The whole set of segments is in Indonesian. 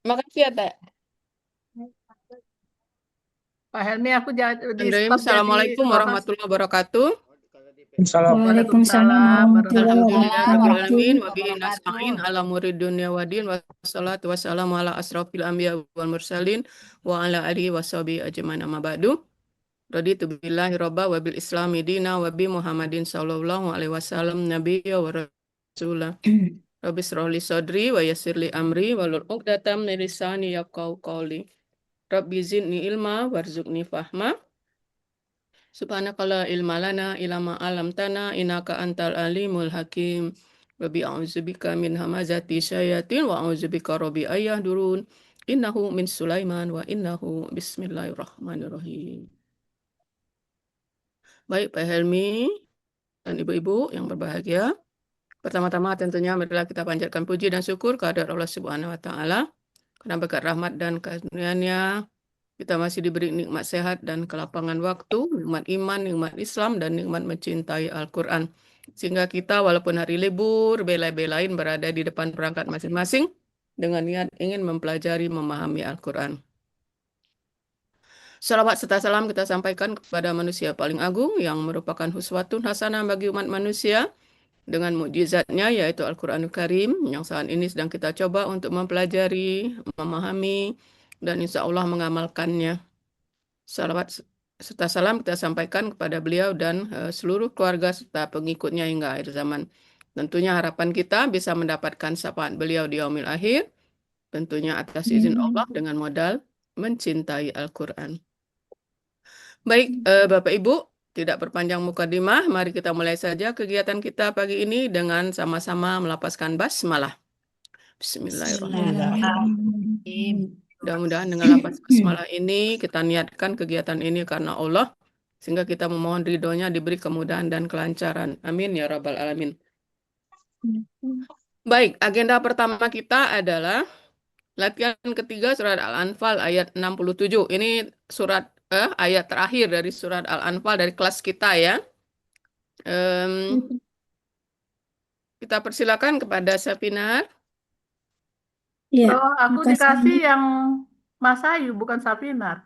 Makasih ya, Teh. Pak Helmi, aku di Bismillahirrahmanirrahim. stop jadi Assalamualaikum co-host. warahmatullahi wabarakatuh. Salam. Waalaikumsalam Waalaikumsalam warahmatullahi Alhamdulillah Rabbil wabarakatuh. Alamin. Wa bihi nasta'in ala murid dunia wa din. Wassalatu wassalamu ala asrafil anbiya wal mursalin. Wa ala alihi wa sahbihi ajmain amma ba'du. Raditu billahi robba wa bil islami dina wa bi Muhammadin sallallahu alaihi wasallam nabiyya wa rasulah. Rabbi shrah li sadri wa yassir li amri wa lul 'uqdatam min lisani yafqahu qawli. Rabbi zidni ilma warzuqni fahma. Subhanakala ilma lana ilama alam tanah inaka antal alimul hakim. Rabbi a'udzubika min hamazati syayatin wa a'udzubika rabbi ayah durun. Innahu min Sulaiman wa innahu bismillahirrahmanirrahim. Baik Pak Helmi dan ibu-ibu yang berbahagia. Pertama-tama tentunya marilah kita panjatkan puji dan syukur kehadirat Allah Subhanahu wa taala karena berkat rahmat dan karunia-Nya kita masih diberi nikmat sehat dan kelapangan waktu, nikmat iman, nikmat Islam, dan nikmat mencintai Al-Quran. Sehingga kita walaupun hari libur, belai-belain berada di depan perangkat masing-masing dengan niat ingin mempelajari, memahami Al-Quran. Salawat serta salam kita sampaikan kepada manusia paling agung yang merupakan huswatun hasanah bagi umat manusia dengan mukjizatnya yaitu Al-Quranul Karim yang saat ini sedang kita coba untuk mempelajari, memahami, dan insya Allah mengamalkannya. Salawat serta salam kita sampaikan kepada beliau dan seluruh keluarga serta pengikutnya hingga akhir zaman. Tentunya harapan kita bisa mendapatkan syafaat beliau di yaumil akhir, tentunya atas izin Allah dengan modal mencintai Al-Quran. Baik, Bapak Ibu, tidak berpanjang mukadimah, mari kita mulai saja kegiatan kita pagi ini dengan sama-sama melapaskan basmalah. Bismillahirrahmanirrahim. Mudah-mudahan dengan lapas basmalah ini kita niatkan kegiatan ini karena Allah sehingga kita memohon ridhonya diberi kemudahan dan kelancaran. Amin ya rabbal alamin. Baik, agenda pertama kita adalah latihan ketiga surat Al-Anfal ayat 67. Ini surat ayat terakhir dari surat Al-Anfal dari kelas kita ya. Kita persilakan kepada Safinar. Iya, Oh, aku makasih. dikasih yang Mas Ayu, bukan Safinar.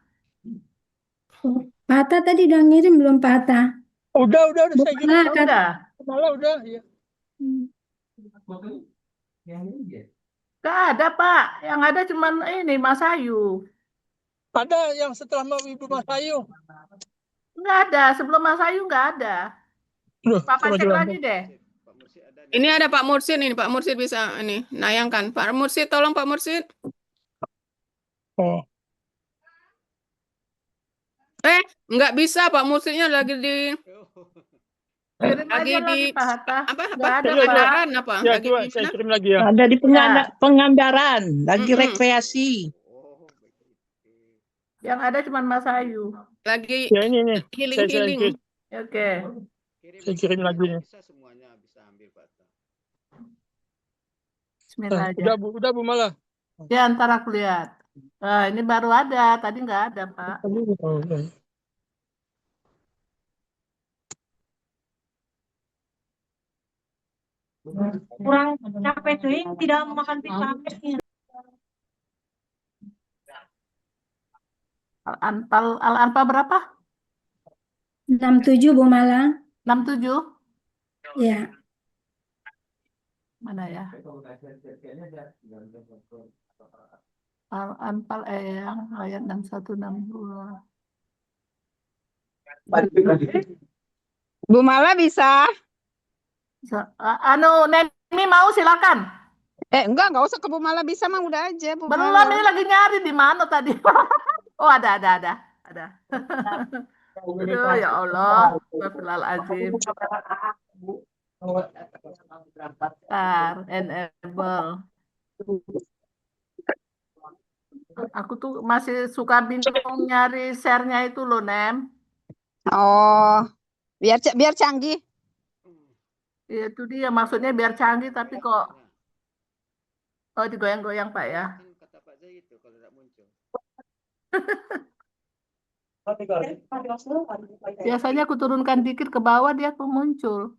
Pak Atta tadi udah ngirim belum Pak Atta? Udah saya kirim. Bukanlah, Kak. Udah, Malah udah, ya. gak ada Pak. Yang ada cuman ini Mas Ayu. Ada yang setelah Ibu Mas Ayu. Nggak ada, sebelum Mas Ayu nggak ada. Loh, Papa cek coba. lagi deh. Ini ada Pak Mursid ini, Pak Mursid bisa ini nayangkan. Pak Mursid, tolong Pak Mursid. Oh, Nggak bisa Pak Mursidnya lagi di Kirim lagi aja di lagi Pak Hatta. apa Nggak ada Pak. pengandaran apa? ya Lagi coba di saya mana? kirim lagi ya. Ada di Ya, pengandaran, lagi Mm-mm. rekreasi. yang ada cuman Mas Ayu. Lagi Ya ini nih. healing-healing. Oke. Saya kirim lagi nih. Bismillah aja. Udah Bu malah. Ya, ntar aku lihat. Nah, ini baru ada, tadi nggak ada Pak. Oh, ya. Kurang capek tuh tidak makan pisang. Al-Anfal berapa? 67 Bu Mala. 67? Ya, Mana ya? Al-Anfal yang ayat 61-62. Bu Mala bisa? Nemi mau silakan. Enggak usah ke Bu Mala, bisa mah udah aja Bu Belum, Mala. ini lagi nyari di mana tadi. Oh, ada. Aduh, ya Allah. Astagfirullahaladzim. Enable. Aku tuh masih suka bingung nyari share-nya itu loh, Nem. Oh, biar canggih. Itu dia maksudnya biar canggih tapi kok digoyang-goyang Pak ya. Biasanya aku turunkan dikit ke bawah dia aku muncul.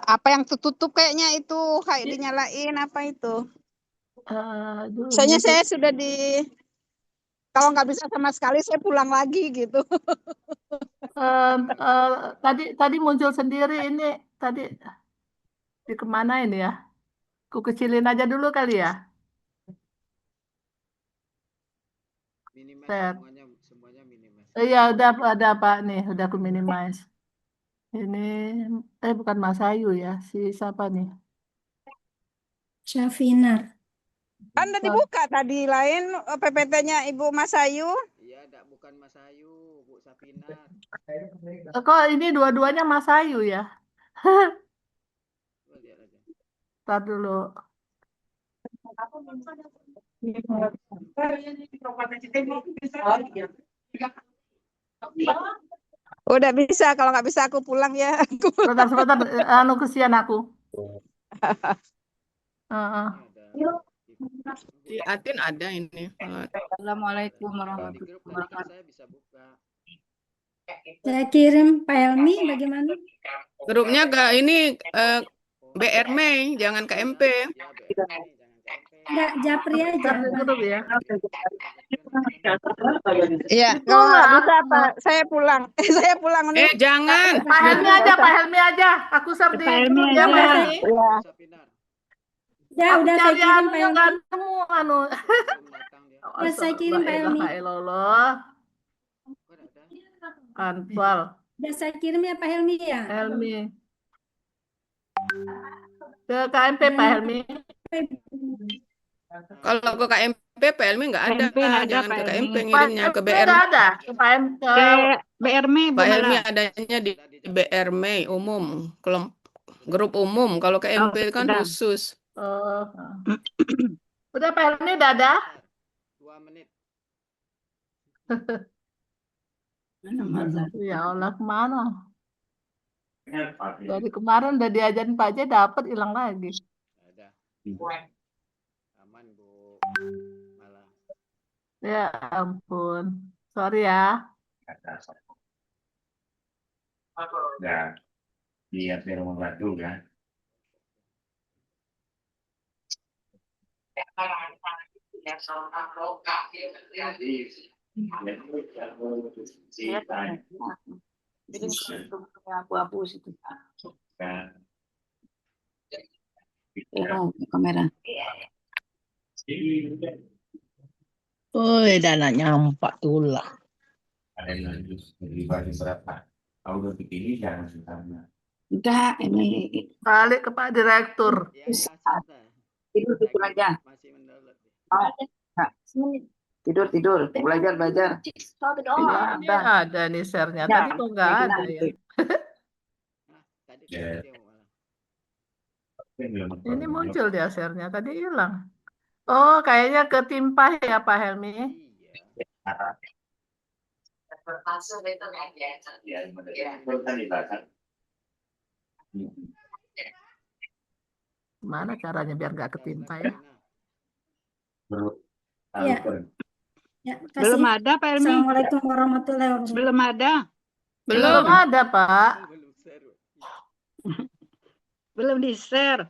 Apa yang tutup kayaknya itu kayak dinyalain apa itu? Aduh, Soalnya ini saya sudah kalau nggak bisa sama sekali saya pulang lagi gitu. tadi muncul sendiri ini tadi di kemana ini ya? Ku kecilin aja dulu kali ya. Minimize Share. semuanya minimize. Iya udah ada Pak nih, udah aku minimize. Ini bukan Mas Ayu ya, si siapa nih? Syafinar. Kan udah dibuka tadi lain PPT-nya Ibu Mas Ayu. Iya, bukan Mas Ayu, Bu Sapinar. Kok ini dua-duanya Mas Ayu ya? Coba lihat aja. Ntar dulu. Udah bisa, kalau nggak bisa aku pulang ya. Sebentar, anu kesian aku. Heeh. Di Atin ada ini. Assalamualaikum Di warahmatullahi grup tadi kan wabarakatuh. saya bisa buka. Saya kirim Pak Helmi bagaimana? Grupnya ini BR Mei, jangan KMP. Ya, BRM nih, jangan KMP. Enggak, Japri aja. Ntar di grup ya. Iya, kalau nggak bisa apa? Saya pulang. Saya pulang nih. Jangan. Pak Helmi aja. Aku share di grup ya, Pak Helmi. Ya. Bu Sapinar, Ya, Aku udah saya cari kirim Pak anunya Helmi. nggak nemu anu. belum datang dia. Ya, saya kirim Pak Helmi. Astagfirullahaladzim. Kok ada? Anfal, Udah saya kirim ya Pak Helmi ya. Helmi. Ke KMP Pak Helmi. Kalau ke KMP, PLM nggak ada. KMP nggak ada, Jangan Pak ke Helmi. KMP ngirimnya ke BR. Nggak ada. Ke KMP. BRM Pak belum Helmi ada. adanya di BR Mei umum, grup umum. Kalau KMP kan sudah. khusus. Oh. Udah Pak Helmi udah ada? 2 menit. Ya Allah, kemana? Dari kemarin udah diajarin Pak J, dapet hilang lagi. Ada. Aman, Bu. Malah. Ya ampun. Sorry ya. Ya, lihat di rumah batu kan. Abu-abu situ. Kamera. Oh, dana nyampak tulah. Ada yang lanjut dari bagi berapa? Kalau udah begini jangan sama. Enggak, ini Balik ke Pak Direktur. Ya, santai. tidur aja. Masih mendownload. Tidur, belajar. Ini ada nih share-nya. Tadi kok nggak ada ya. Nah, tadi kan dia malah. Ini muncul dia share-nya. Tadi hilang. Oh, kayaknya ketimpa ya Pak Helmi. Iya. Gimana caranya biar nggak ketimpa ya? Ya. Ya, Belum kasih. ada, Pak Helmi. Assalamualaikum warahmatullahi wabarakatuh. Belum ada. Belum ada Pak. Belum seru. Belum di-share.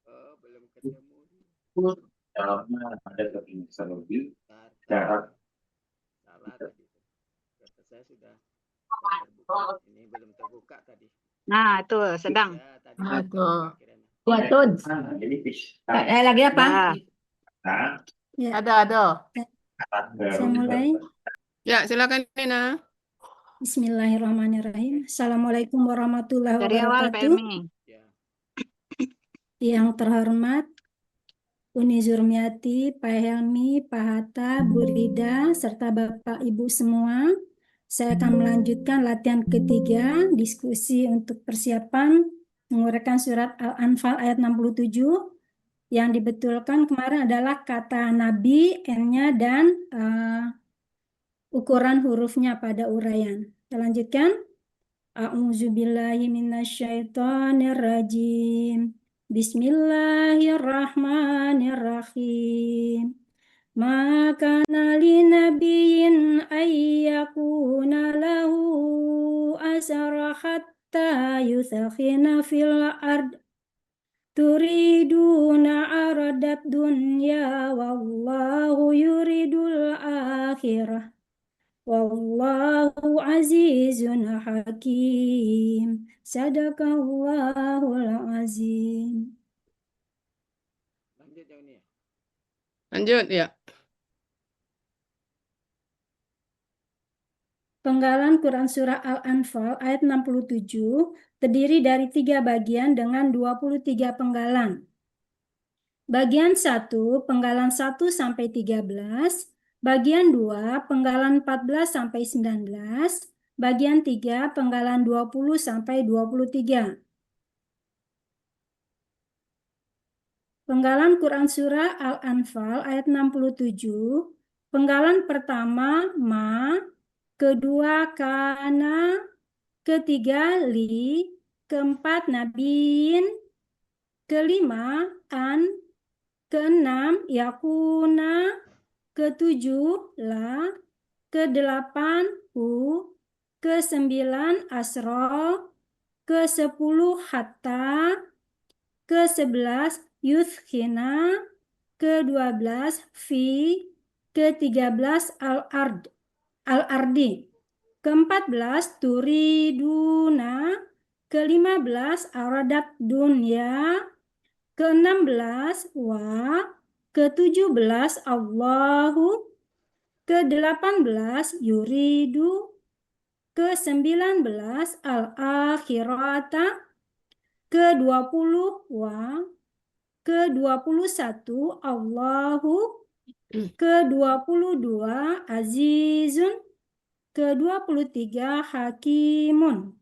Oh, belum ketemu. Dalamnya ada kepingisan lebih. Bentar. Jarak. Salah tadi. Kata saya sudah terbuka. Ini belum terbuka tadi. Nah, itu sedang. Ya, tadi Nah, belum tuh. terbuka kiranya. Watun. Jadi fish. Lagi apa? Nah, Ada. Saya mulai. Ya, silakan Nina. Bismillahirrahmanirrahim. Assalamualaikum warahmatullahi Dari awal, Pak wabarakatuh. Helmi. Ya. Yang terhormat Uni Zurmiati, Pak Helmi, Pak Hatta, Bu Rida, serta Bapak Ibu semua. Saya akan melanjutkan latihan ketiga, diskusi untuk persiapan menguraikan surat Al-Anfal ayat 67. Yang dibetulkan kemarin adalah kata Nabi, N-nya, dan ukuran hurufnya pada uraian. Kita lanjutkan. A'udzubillahi minasyaitonirrajim. Bismillahirrahmanirrahim. Maka li nabiyyin ayyakuna lahu asara hatta yuthakhina fil ard Turiduna aradat dunya wallahu yuridul akhirah. Wallahu azizun hakim. Sadaqallahul azim. Lanjut ya ini ya. Lanjut ya. Penggalan Quran Surah Al-Anfal ayat 67 terdiri dari 3 bagian dengan 23 penggalan. Bagian 1, penggalan 1 sampai 13, bagian 2, penggalan 14 sampai 19, bagian 3, penggalan 20 sampai 23. Penggalan Quran Surah Al-Anfal ayat 67, penggalan pertama ma, kedua kana, ketiga li, keempat nabiin, kelima an, keenam yakuna, ketujuh la, kedelapan hu, kesembilan asro, kesepuluh hatta, ke-11 yuthkhina, ke-12 fi, ke-13 al-ardi, ke-14 turiduna, ke-15 aradat dunya, ke-16 wa, ke-17 Allahu, ke-18 yuridu, ke-19 al-akhirata, ke-20 wa, ke-21 Allahu, ke-22 azizun, ke-23 hakimun.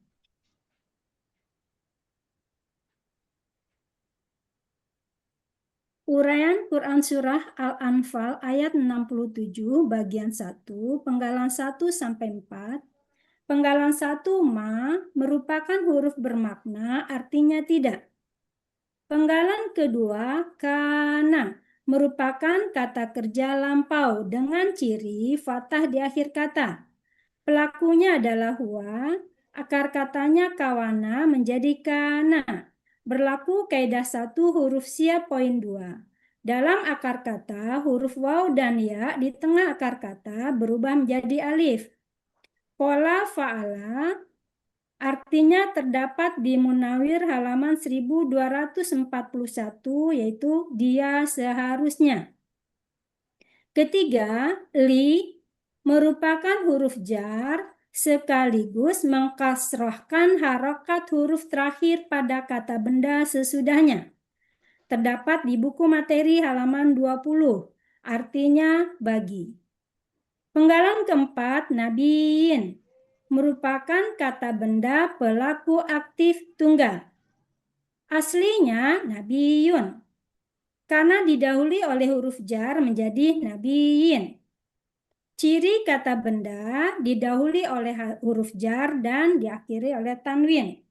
Uraian Quran Surah Al-Anfal ayat 67 bagian 1 penggalan 1 sampai 4. Penggalan 1 ma merupakan huruf bermakna artinya tidak. Penggalan kedua kana merupakan kata kerja lampau dengan ciri fathah di akhir kata. Pelakunya adalah huwa, akar katanya kawana menjadi kana. Berlaku kaidah 1 huruf sia poin 2. Dalam akar kata, huruf waw dan ya di tengah akar kata berubah menjadi alif. Pola fa'ala artinya terdapat di Munawir halaman 1241, yaitu dia seharusnya. Ketiga, li merupakan huruf jar sekaligus mengkasrohkan harokat huruf terakhir pada kata benda sesudahnya. Terdapat di buku materi halaman 20, artinya bagi. Penggalan keempat, nabiyin, merupakan kata benda pelaku aktif tunggal. Aslinya nabiyun, karena didahului oleh huruf jar menjadi nabiyin. Ciri kata benda didahului oleh huruf jar dan diakhiri oleh tanwin.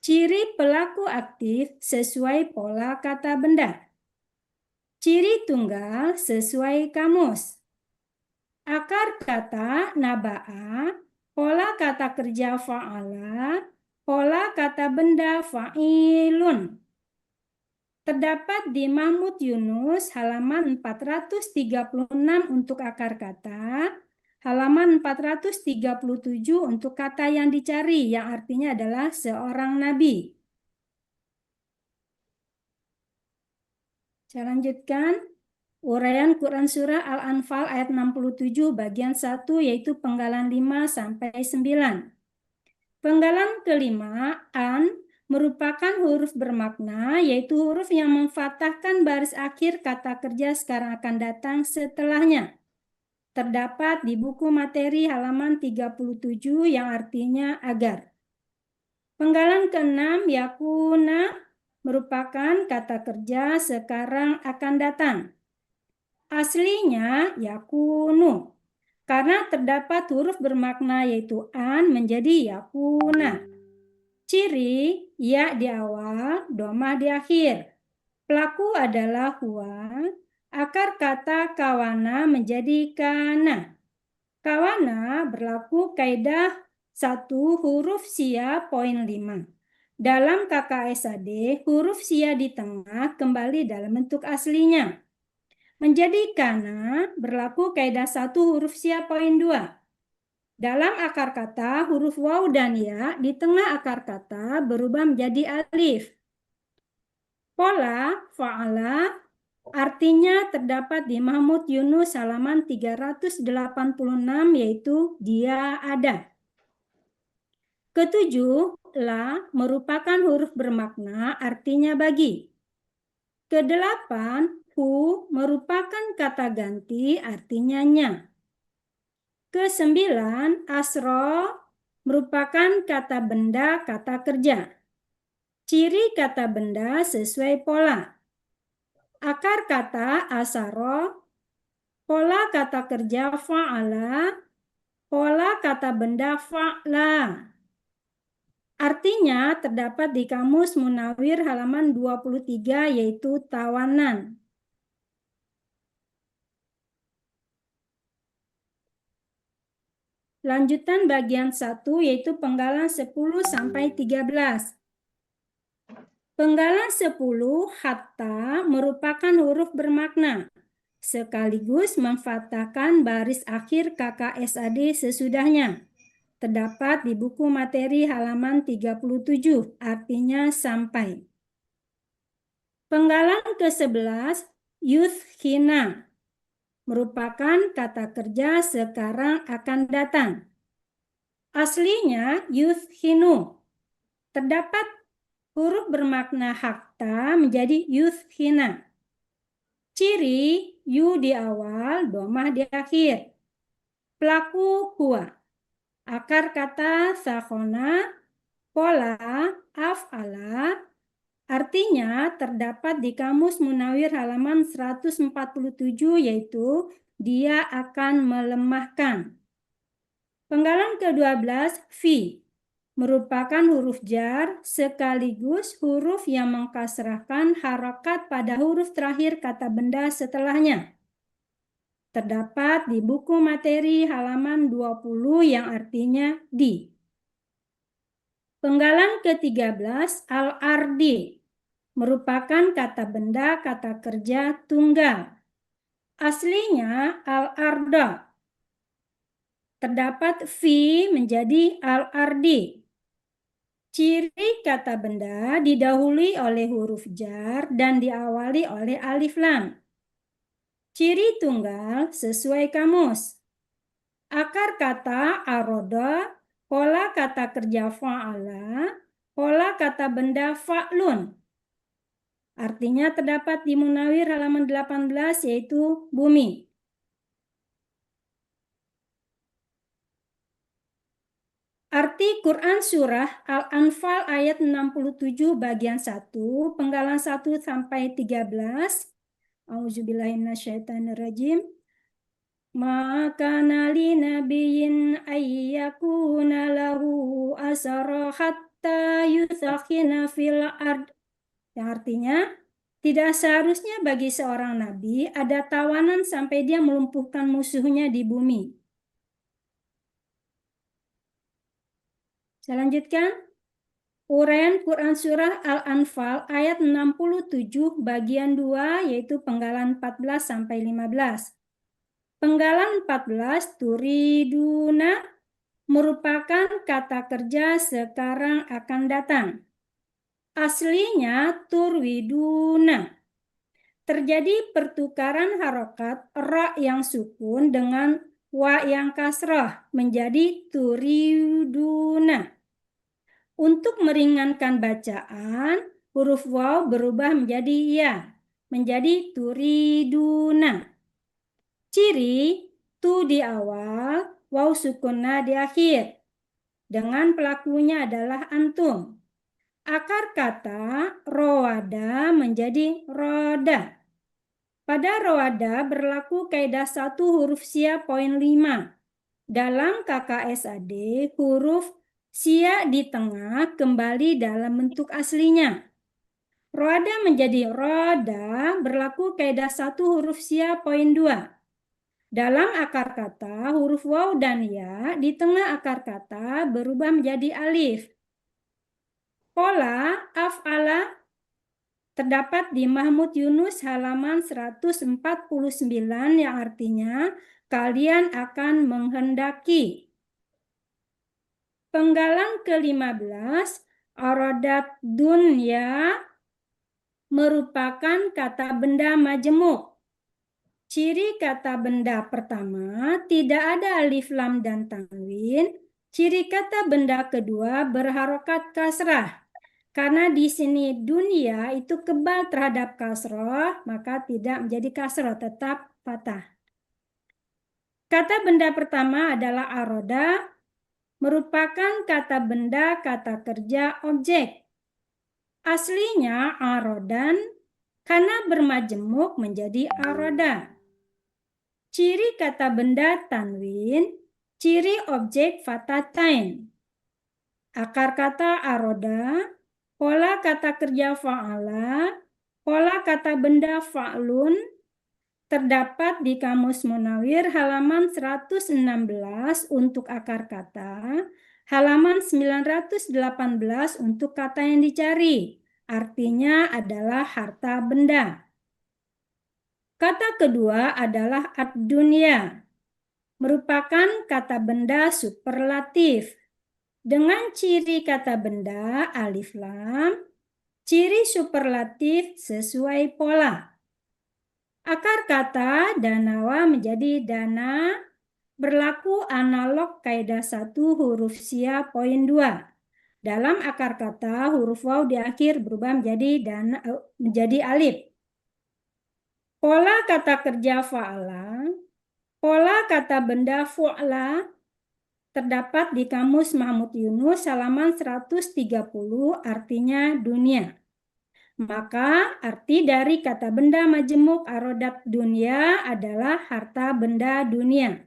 Ciri pelaku aktif sesuai pola kata benda. Ciri tunggal sesuai kamus. Akar kata naba'a, pola kata kerja fa'ala, pola kata benda fa'ilun. Terdapat di Mahmud Yunus halaman 436 untuk akar kata, halaman 437 untuk kata yang dicari yang artinya adalah seorang nabi. Saya lanjutkan. Uraian Quran Surah Al-Anfal ayat 67 bagian 1 yaitu penggalan 5 sampai 9. Penggalan kelima, an, merupakan huruf bermakna yaitu huruf yang memfathahkan baris akhir kata kerja sekarang akan datang setelahnya. Terdapat di buku materi halaman 37 yang artinya agar. Penggalan keenam, yakuna, merupakan kata kerja sekarang akan datang. Aslinya yakunu, karena terdapat huruf bermakna yaitu an menjadi yakuna. Ciri ya di awal, domah di akhir. Pelaku adalah huwa, akar kata kawana menjadi kana. Kawana berlaku kaidah 1 huruf sia poin 5. Dalam KKSAD, huruf sia di tengah kembali dalam bentuk aslinya. Menjadi kana berlaku kaidah 1 huruf sia poin 2. Dalam akar kata, huruf waw dan ya di tengah akar kata berubah menjadi alif. Pola fa'ala artinya terdapat di Mahmud Yunus halaman 386, yaitu dia ada. Ketujuh, la merupakan huruf bermakna artinya bagi. Kedelapan, hu merupakan kata ganti artinya nya. Kesembilan, asro merupakan kata benda kata kerja. Ciri kata benda sesuai pola. Akar kata asaro, pola kata kerja fa'ala, pola kata benda fa'la. Artinya terdapat di Kamus Munawir halaman 23, yaitu tawanan. Lanjutan bagian 1 yaitu penggalan 10 sampai 13. Penggalan 10 hatta merupakan huruf bermakna sekaligus memfathahkan baris akhir KKSAD sesudahnya. Terdapat di buku materi halaman 37, artinya sampai. Penggalan ke-11 yuthkhina merupakan kata kerja sekarang akan datang. Aslinya yuthkhinu. Terdapat huruf bermakna hakta menjadi yuthkhina. Ciri yu di awal, domah di akhir. Pelaku huwa. Akar kata sakhona, pola af'ala. Artinya terdapat di Kamus Munawir halaman 147, yaitu dia akan melemahkan. Penggalan ke-12 fi merupakan huruf jar sekaligus huruf yang mengkasrahkan harokat pada huruf terakhir kata benda setelahnya. Terdapat di buku materi halaman 20 yang artinya di. Penggalan ke-13 al-ardi merupakan kata benda kata kerja tunggal. Aslinya al-arda. Terdapat fi menjadi al-ardi. Ciri kata benda didahului oleh huruf jar dan diawali oleh alif lam. Ciri tunggal sesuai kamus. Akar kata aroda, pola kata kerja fa'ala, pola kata benda fa'lun. Artinya terdapat di Munawir halaman 18, yaitu bumi. Arti Quran Surah Al-Anfal ayat 67 bagian 1, penggalan 1 sampai 13. Auzubillahiminasyaitonirrajim. Maka nali nabiyyin ayyakuna lahu asara hatta yuthakhina fil ard. Yang artinya, tidak seharusnya bagi seorang nabi ada tawanan sampai dia melumpuhkan musuhnya di bumi. Saya lanjutkan. Uraian Quran Surah Al-Anfal ayat 67 bagian 2, yaitu penggalan 14 sampai 15. Penggalan 14 turiduna merupakan kata kerja sekarang akan datang. Aslinya turwiduna. Terjadi pertukaran harokat ra yang sukun dengan wa yang kasrah menjadi turiduna. Untuk meringankan bacaan, huruf waw berubah menjadi ya, menjadi turiduna. Ciri tu di awal, waw sukunna di akhir. Dengan pelakunya adalah antum. Akar kata roada menjadi roda. Pada roada berlaku kaidah 1 huruf sia poin 5. Dalam KKSAD, huruf sia di tengah kembali dalam bentuk aslinya. Roda menjadi roda berlaku kaidah 1 huruf sia poin 2. Dalam akar kata, huruf waw dan ya di tengah akar kata berubah menjadi alif. Pola af'ala terdapat di Mahmud Yunus halaman 149 yang artinya kalian akan menghendaki. Penggalan ke-15, aradat dunya merupakan kata benda majemuk. Ciri kata benda pertama, tidak ada alif lam dan tanwin. Ciri kata benda kedua berharokat kasrah. Karena di sini dunia itu kebal terhadap kasrah, maka tidak menjadi kasrah, tetap fathah. Kata benda pertama adalah aroda, merupakan kata benda, kata kerja, objek. Aslinya arodan, karena bermajemuk menjadi aroda. Ciri kata benda tanwin, ciri objek fatatain. Akar kata aroda, pola kata kerja fa'ala, pola kata benda fa'lun, terdapat di Kamus Munawir halaman 116 untuk akar kata, halaman 918 untuk kata yang dicari. Artinya adalah harta benda. Kata kedua adalah ad-dunya, merupakan kata benda superlatif. Dengan ciri kata benda alif lam, ciri superlatif sesuai pola. Akar kata danawa menjadi dana, berlaku analog kaidah 1 huruf sia poin 2. Dalam akar kata huruf waw di akhir berubah menjadi alif. Pola kata kerja fa'ala, pola kata benda fu'la terdapat di Kamus Mahmud Yunus halaman 130, artinya dunia. Maka arti dari kata benda majemuk arodat dunia adalah harta benda dunia.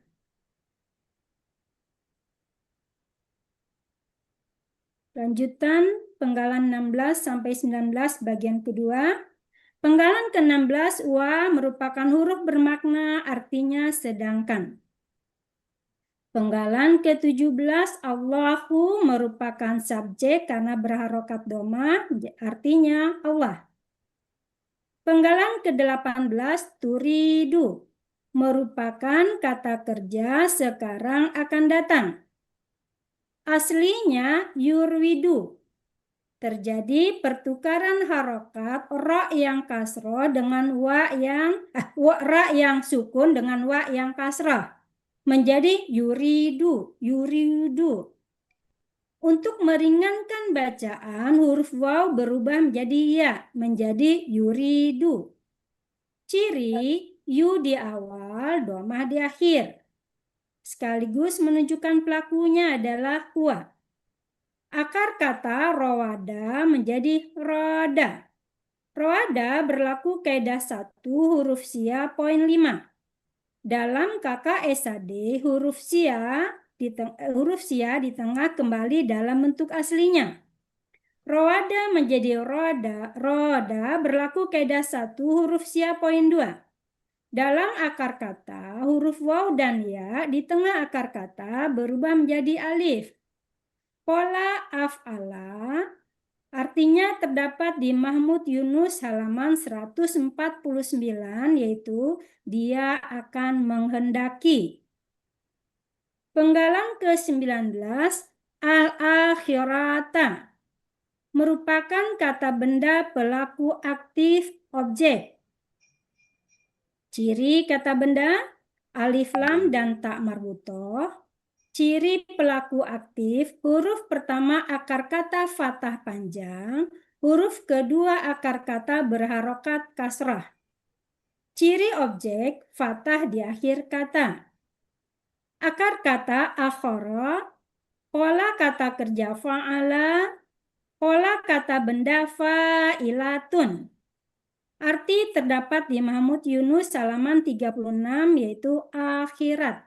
Lanjutan penggalan 16 sampai 19 bagian kedua. Penggalan ke-16 wa merupakan huruf bermakna artinya sedangkan. Penggalan ke-17 Allahu merupakan subjek karena berharokat doma, artinya Allah. Penggalan ke-18 turidu merupakan kata kerja sekarang akan datang. Aslinya yurwidu. Terjadi pertukaran harokat ra yang kasroh dengan ra yang sukun dengan wa yang kasroh. Menjadi yuridu. Untuk meringankan bacaan, huruf waw berubah menjadi ya, menjadi yuridu. Ciri yu di awal, domah di akhir. Sekaligus menunjukkan pelakunya adalah huwa. Akar kata rawada menjadi roda. Rawada berlaku kaidah 1 huruf sia poin 5. Dalam KKSAD huruf sia di tengah kembali dalam bentuk aslinya. Rawada menjadi roda berlaku kaidah 1 huruf sia poin 2. Dalam akar kata huruf waw dan ya di tengah akar kata berubah menjadi alif. Pola af'ala artinya terdapat di Mahmud Yunus halaman 149, yaitu dia akan menghendaki. Penggalan ke-19 al-akhirata merupakan kata benda pelaku aktif objek. Ciri kata benda alif lam dan ta marbutoh. Ciri pelaku aktif, huruf pertama akar kata fathah panjang, huruf kedua akar kata berharokat kasrah. Ciri objek, fathah di akhir kata. Akar kata akhara, pola kata kerja fa'ala, pola kata benda fa'ilatun. Arti terdapat di Mahmud Yunus halaman 36, yaitu akhirat.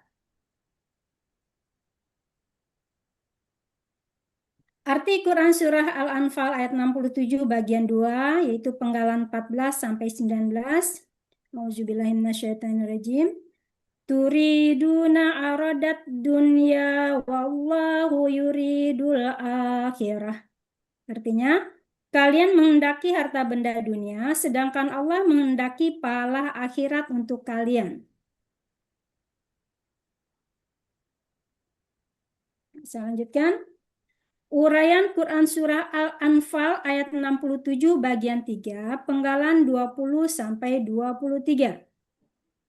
Arti Quran Surah Al-Anfal ayat 67 bagian 2, yaitu penggalan 14 sampai 19. Auzubillahiminasyaitonirrajim. Turiduna aradat dunya wallahu yuridul akhirah. Artinya, kalian menghendaki harta benda dunia, sedangkan Allah menghendaki pahala akhirat untuk kalian. Saya lanjutkan. Uraian Quran Surah Al-Anfal ayat 67 bagian 3, penggalan 20-23.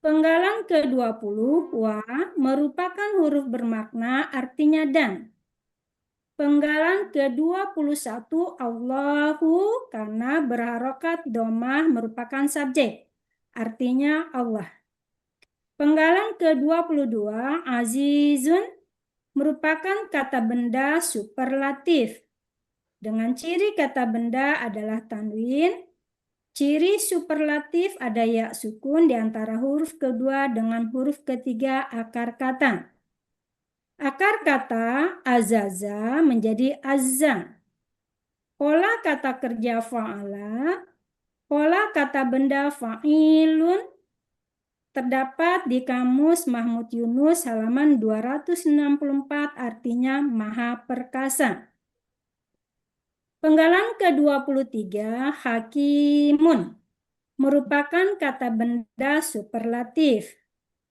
Penggalan ke-20, wa, merupakan huruf bermakna artinya dan. Penggalan ke-21, Allahu, karena berharokat domah merupakan subjek, artinya Allah. Penggalan ke-22, azizun, merupakan kata benda superlatif. Dengan ciri kata benda adalah tanwin. Ciri superlatif ada ya sukun di antara huruf kedua dengan huruf ketiga akar kata. Akar kata azaza menjadi azza. Pola kata kerja fa'ala, pola kata benda fa'ilun, terdapat di Kamus Mahmud Yunus halaman 264, artinya maha perkasa. Penggalan ke-23, hakimun, merupakan kata benda superlatif.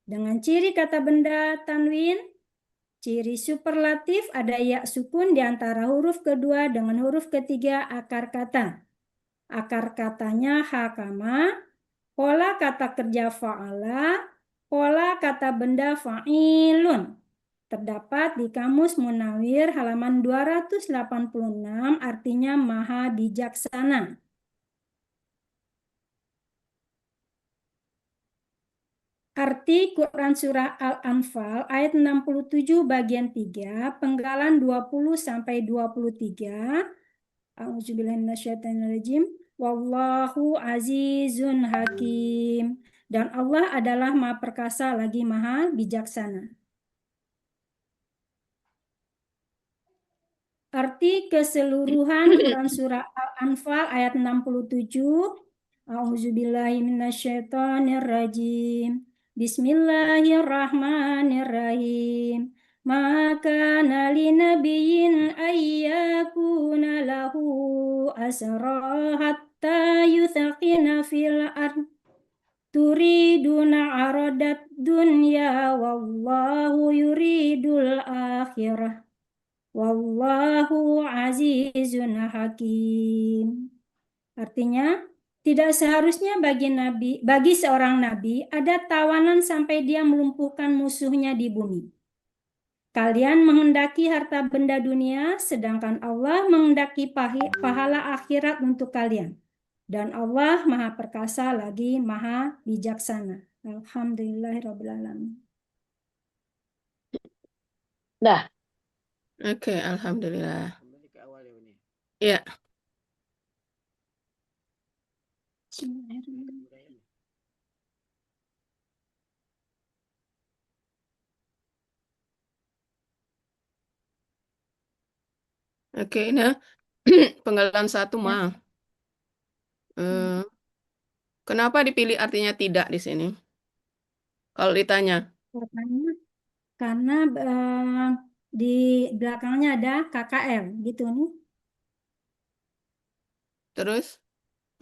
Dengan ciri kata benda tanwin, ciri superlatif ada ya sukun di antara huruf kedua dengan huruf ketiga akar kata. Akar katanya hakama, pola kata kerja fa'ala, pola kata benda fa'ilun. Terdapat di Kamus Munawir halaman 286, artinya maha bijaksana. Arti Quran Surah Al-Anfal ayat 67 bagian 3, penggalan 20-23. A'udzubillahiminasyaitonirrajim. Wallahu azizun hakim. Dan Allah adalah maha perkasa lagi maha bijaksana. Arti keseluruhan Quran Surah Al-Anfal ayat 67. A'udzubillahiminasyaitonirrajim. Bismillahirrahmanirrahim. Maka nali nabiyyin ayyakuna lahu asra hatta yuthaqina fil ard. Turiduna aradat dunya wallahu yuridul akhirah. Wallahu azizun hakim. Artinya, tidak seharusnya bagi seorang nabi ada tawanan sampai dia melumpuhkan musuhnya di bumi. Kalian menghendaki harta benda dunia, sedangkan Allah menghendaki pahala akhirat untuk kalian. Dan Allah maha perkasa lagi maha bijaksana. Alhamdulillahirrahmanirrahim. Dah. Oke, alhamdulillah. Kembali ke awal ya Uni. Ya, oke, nah penggalan 1 mah. Kenapa dipilih artinya tidak di sini? Kalau ditanya, Karena di belakangnya ada KKL gitu nih. terus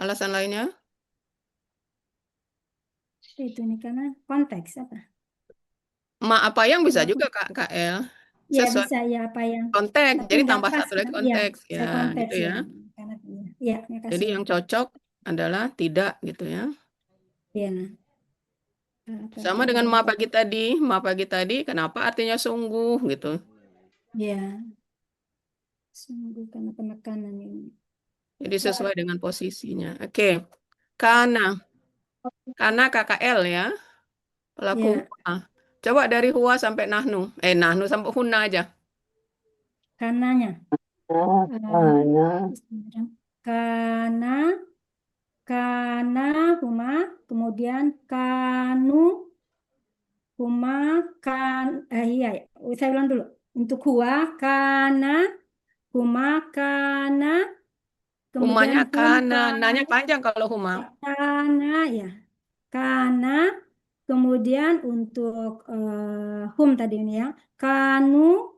alasan lainnya? Itu nih karena konteks apa? Ma apa yang bisa juga KL. Ya Sesuai bisa ya apa yang konteks. tapi Jadi nggak tambah pas satu lagi kan? konteks Ya, ya, konteks gitu ya. Karena ya, Jadi yang cocok adalah tidak gitu ya. ya. Sama dengan ma pagi tadi, kenapa artinya sungguh gitu. Ya. Sungguh karena penekanan ini. Jadi sesuai dengan posisinya. Oke. Karena KKL ya. Pelaku Ya. huwa. Coba dari huwa sampai nahnu. Nahnu sampai hunna aja. Kananya. Kana huma, kemudian kanu huma iya, saya ulang dulu. Untuk huwa kana huma kana Humanya kemudian kana, nanya panjang kalau huma. kana ya. Kana kemudian untuk hum tadi ini ya. Kanu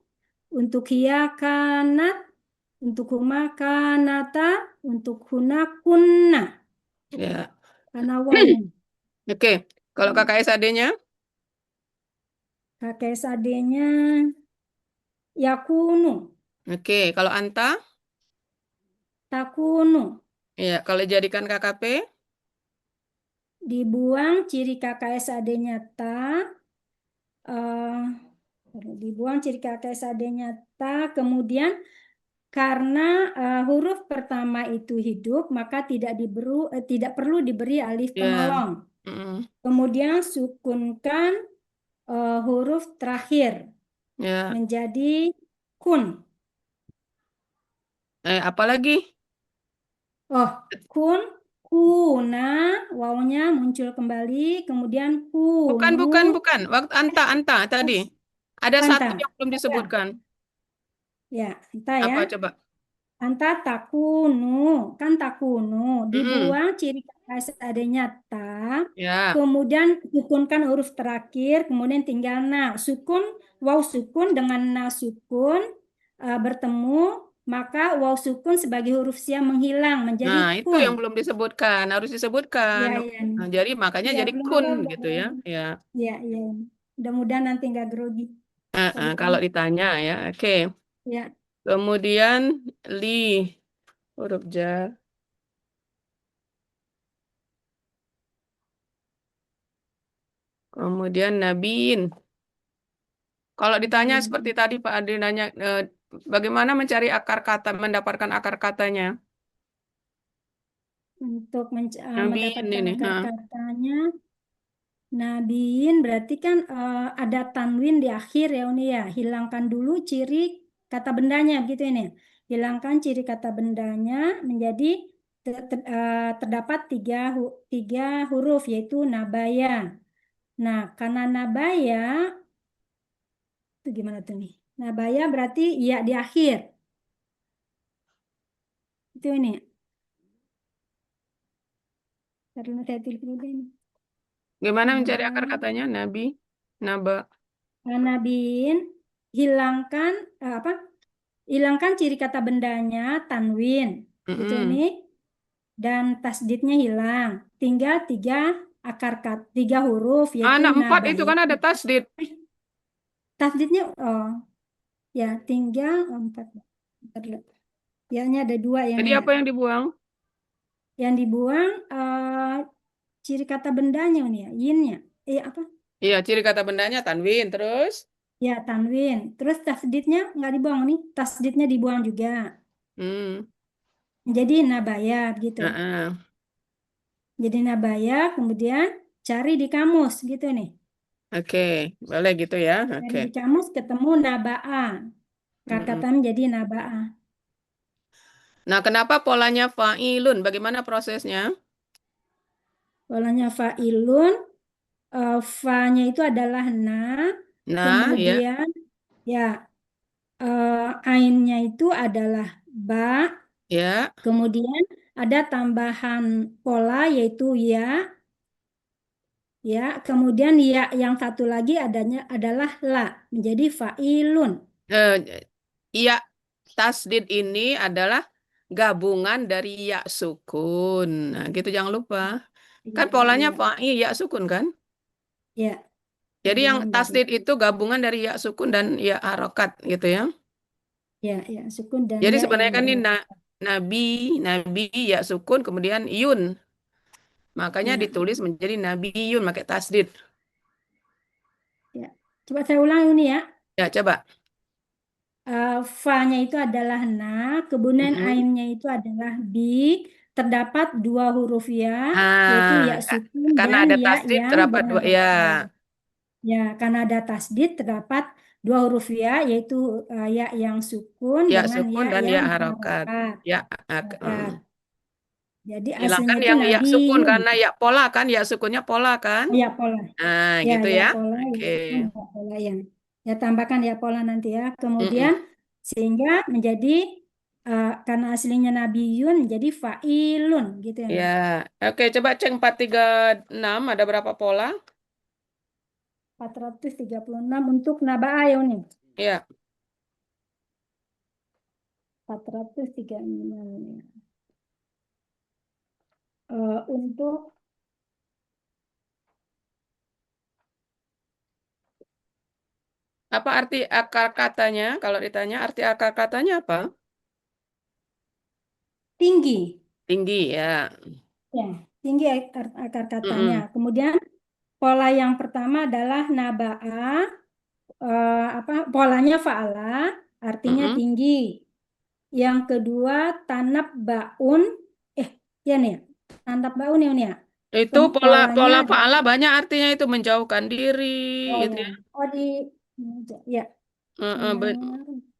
untuk hiya kanat Untuk huma kanata, untuk huna kunna. Ya. Karena wawnya. Oke. Kalau KKSAD-nya? KKSAD-nya yakunu, Oke. Kalau anta? takunu. Ya. Kalau jadikan KKP? Dibuang ciri KKSAD-nya ta. Dibuang ciri KKSAD-nya ta. Kemudian karena huruf pertama itu hidup, maka tidak perlu diberi alif Ya. penolong. Kemudian sukunkan huruf terakhir Ya. menjadi kun. Apa lagi? Oh, kun, kuna, wawunya muncul kembali, kemudian Bukan. kunu, Waktu anta tadi. Ada satu anta. yang belum disebutkan. Ya, anta ya. Apa coba? Anta takunu, kan takunu, dibuang ciri KKSAD-nya ta, Ya. kemudian sukunkan huruf terakhir, kemudian tinggal na. Sukun, waw sukun dengan na sukun bertemu, maka waw sukun sebagai huruf siam menghilang menjadi Nah, itu kun. yang belum disebutkan, harus disebutkan. Ya, ya. Nah, jadi makanya Ya, jadi belum kun apa-apa. gitu ya. Ya. Ya, ya. Mudah-mudahan nanti nggak grogi. Sorry, Kalau Pak. ditanya ya. Oke. Ya, Kemudian li huruf jar. Kemudian nabiin. Kalau ditanya seperti tadi Pak Adi nanya bagaimana mencari akar kata, mendapatkan akar katanya? untuk Nabiin mendapatkan ini. akar katanya, nabiin berarti kan ada tanwin di akhir ya Uni ya. Hilangkan dulu ciri kata bendanya gitu ini. Hilangkan ciri kata bendanya menjadi terdapat tiga huruf yaitu nabaya. Nah, karena nabaya itu gimana tuh nih? Nabaya berarti ya di akhir. Itu ini. Karena saya tulis dulu ini. Gimana mencari Naba. akar katanya? Nabi, naba. Nabiin hilangkan apa? Hilangkan ciri kata bendanya tanwin. Itu ini dan tasdidnya hilang. Tinggal tiga huruf yaitu Anak 4 nabaya. itu kan ada tasdid. Tasdidnya ya tinggal 4. Ya, ini ada 2 yang Jadi ya. apa yang dibuang? Yang dibuang ciri kata bendanya nih ya, yinnya. Apa? Iya, ciri kata bendanya tanwin terus. Ya, tanwin. Terus tasdidnya nggak dibuang nih. Tasdidnya dibuang juga. Jadi nabaya gitu. Jadi nabaya, kemudian cari di kamus gitu nih. Oke, boleh gitu ya. Oke. Di kamus ketemu nabaa. Kakatan jadi nabaa. Nah, kenapa polanya fa'ilun? Bagaimana prosesnya? Polanya fa'ilun, fa-nya itu adalah na, kemudian ya ainnya itu adalah ba, ya. Kemudian ada tambahan pola yaitu ya, kemudian ya yang satu lagi adanya adalah la, menjadi fa'ilun. Ya, tasdid ini adalah gabungan dari ya sukun. Nah, gitu jangan lupa. Kan polanya fa'il ya sukun kan? Ya. Jadi yang tasdid itu gabungan dari ya sukun dan ya harokat gitu ya. Ya, sukun dan jadi ya sebenarnya kan ini yang nabi ya sukun kemudian yun. Makanya Ya. ditulis menjadi nabiyun pakai tasdid. Ya. Coba saya ulang ini ya. Ya, coba. Fa-nya itu adalah na, kemudian ainnya itu adalah bi, terdapat 2 huruf ya, yaitu ya sukun karena dan ada ya tasdid yang terdapat 2 ya. Ya, karena ada tasdid terdapat 2 huruf ya, yaitu ya yang sukun Ya dengan sukun ya dan yang ya harokat. Ya, Jadi hilangkan aslinya itu yang ya sukun nabiyun. karena ya pola kan, ya sukunnya pola kan? Ya pola. Nah, Ya, gitu ya ya. pola, Oke. ya pola ya. Ya tambahkan ya pola nanti ya. Kemudian sehingga menjadi karena aslinya nabiyun menjadi fa'ilun gitu ya. Ya. Oke, coba cek 436 ada berapa pola? 436 untuk nabaa ya nih. Ya. 436 ya. Untuk Apa arti akar katanya? Kalau ditanya arti akar katanya apa? tinggi, Tinggi ya. ya, tinggi akar Mm-mm. katanya. Kemudian pola yang pertama adalah naba'a, polanya fa'ala, artinya Mm-mm. tinggi. Yang kedua tanab baun, ya nih, tanab baun ya nih ya. Itu pola Polanya fa'ala banyak artinya itu menjauhkan diri oh gitu ya, ya. ya, mendengar,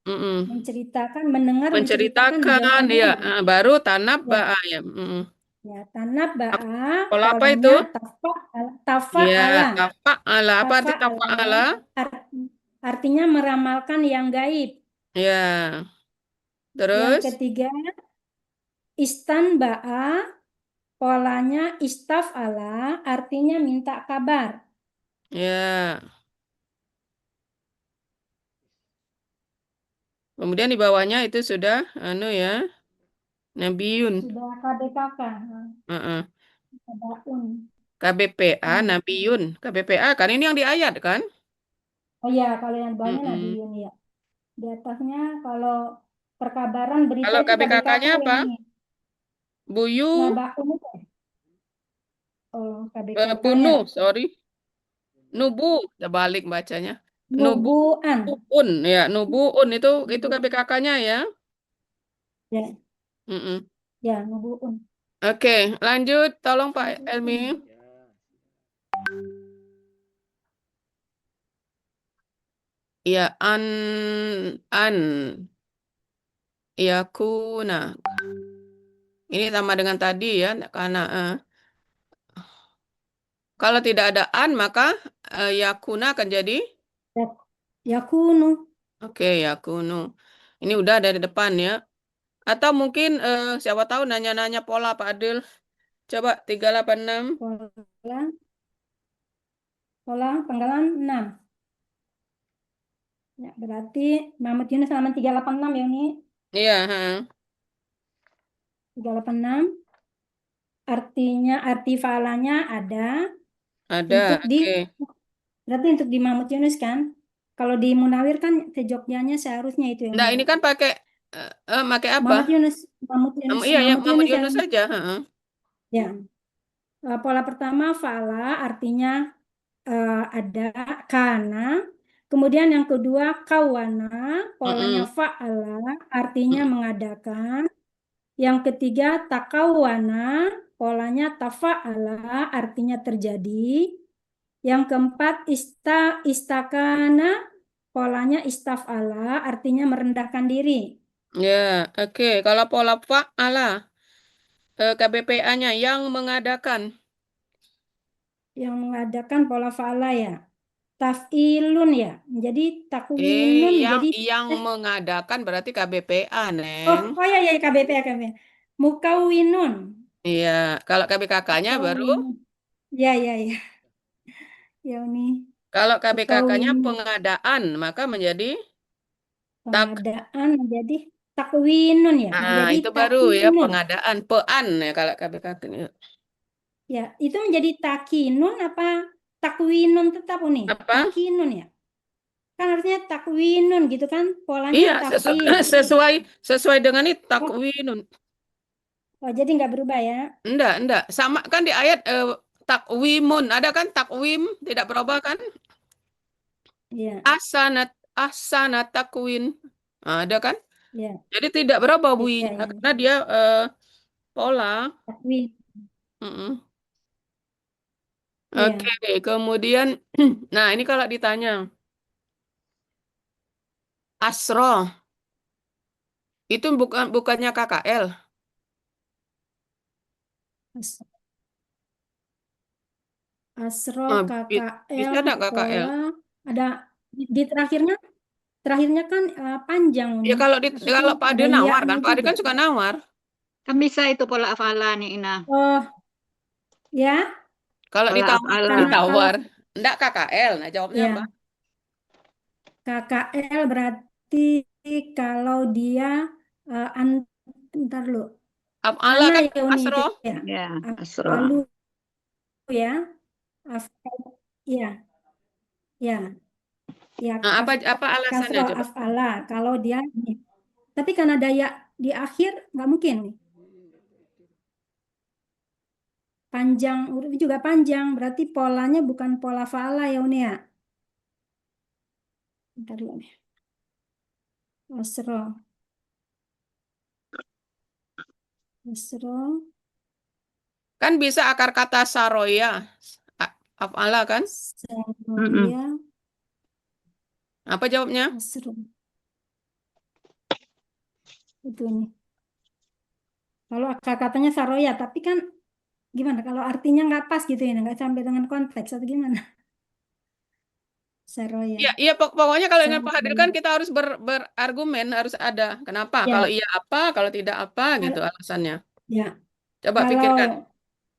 Mm-mm. menceritakan, mendengar, menceritakan, Menceritakan menjauhkan ya. diri. Baru tanab Ya, ba'a ya. Mm-mm. ya, tanab ba'a, Pola apa polanya itu? Ya, tafa'ala. tafa'ala. Apa arti Tafa'ala tafa'ala? artinya meramalkan yang gaib. Ya. Yang Terus? ketiga, istanba'a, polanya istaf'ala, artinya minta kabar. Ya. Kemudian di bawahnya itu sudah ya. Nabiun. Sudah KBKK, Heeh. tabaun. KBPA, Nabiun. KBPA kan ini yang di ayat kan? Oh ya, kalau yang di bawahnya Mm-mm. Nabiun ya. Di atasnya kalau perkabaran berita Kalau itu KBKK KBKK-nya yang apa? ini. Buyu, Nabaun itu. Oh, KBKK-nya. bunuh, sorry. Nubu, terbalik bacanya. Nubu, Nubuan. ya, nubuun itu KBKK-nya ya. Ya, Mm-mm. ya, nubuun. Oke, lanjut, tolong Pak Elmi. Ya, an, yakuna. Ini sama dengan tadi ya, karena kalau tidak ada an maka yakuna akan jadi Yakunu. oke, yakunu. Ini udah dari depan ya. Atau mungkin siapa tahu nanya-nanya pola Pak Adil. Coba 386. Pola panggalan 6. Ya, berarti Muhammad Yunus halaman 386 ya ini. Iya, 386. Artinya, arti falanya ada. ada. Oke. Berarti untuk di Muhammad Yunus kan. Kalau di Munawir kan sejogjanya seharusnya itu yang Nah, mudah. ini kan pakai pakai apa? Muhammad Yunus. Muhammad Yunus. Iya, ya, Muhammad Muhammad Yunus Yunus yang saja. ya. Pola pertama fa'ala artinya ada kana. Kemudian yang kedua kawana, polanya fa'ala artinya mengadakan. Yang ketiga takawana, polanya tafa'ala artinya terjadi. Yang keempat istakana, polanya istaf'ala artinya merendahkan diri. Ya, oke. Kalau pola fa'ala KBPA-nya yang mengadakan. Yang mengadakan pola fa'ala ya. Taf'ilun ya. Jadi takwinun jadi yang mengadakan berarti KBPA, Neng. oh ya KBPA. Mukawinun. Iya, kalau KBKK-nya baru Ya. Ya ini. kalau KBKK-nya Mukawinun. pengadaan, maka menjadi Pengadaan menjadi takwinun ya. Nah, Menjadi itu baru ya takinun. pengadaan, pean ya kalau KBKK. Ya, itu menjadi takinun apa takwinun tetap nih? Apa? Takinun ya. Kan artinya takwinun gitu kan? Polanya Iya, taf'il. sesuai dengan itu takwinun. Oh, jadi nggak berubah ya? Enggak. Sama kan di ayat takwimun. Ada kan takwim, tidak berubah kan? Iya. Asanat takwin. Nah, ada kan? Iya. Jadi tidak berubah Iya. karena dia pola. Takwin. Iya. Oke, kemudian nah ini kalau ditanya asro itu bukannya KKL. Asro KKL Bisa enggak KKL? pola ada di terakhirnya kan panjang Ya kalau Pak Ade ada nawar kan, iya-nya Pak Ade kan juga. suka nawar. Kan bisa itu pola afala nih, Ina. Oh, ya. Kalau Pola afala. ditawar, enggak KKL. Nah, jawabnya Ya. apa? KKL berarti kalau dia Bentar lu. Af'ala Ana kan ya Uni itu asro. ya. Ya, asro. Af'alu ya. Af'al ya. Ya. Ya, Nah, apa alasannya kasroh coba? af'ala. Kalau dia ini. Tapi karena daya di akhir nggak mungkin nih. Panjang, huruf juga panjang. Berarti polanya bukan pola fa'ala ya Uni ya. Bentar dulu nih. Asro. Asro. Kan bisa akar kata saroya. Af'ala kan? Saroya. Apa jawabnya? Asro. Itu nih. Kalau akar katanya saroya, tapi kan gimana? Kalau artinya nggak pas gitu ya, nggak sampai dengan konteks atau gimana? Saroya. Iya, iya pokoknya kalau ingin Pak Hadir kan Saroya. kita harus berargumen, harus ada. Kenapa? Ya, Kalau iya apa, kalau tidak apa gitu alasannya. ya. Coba Kalau pikirkan.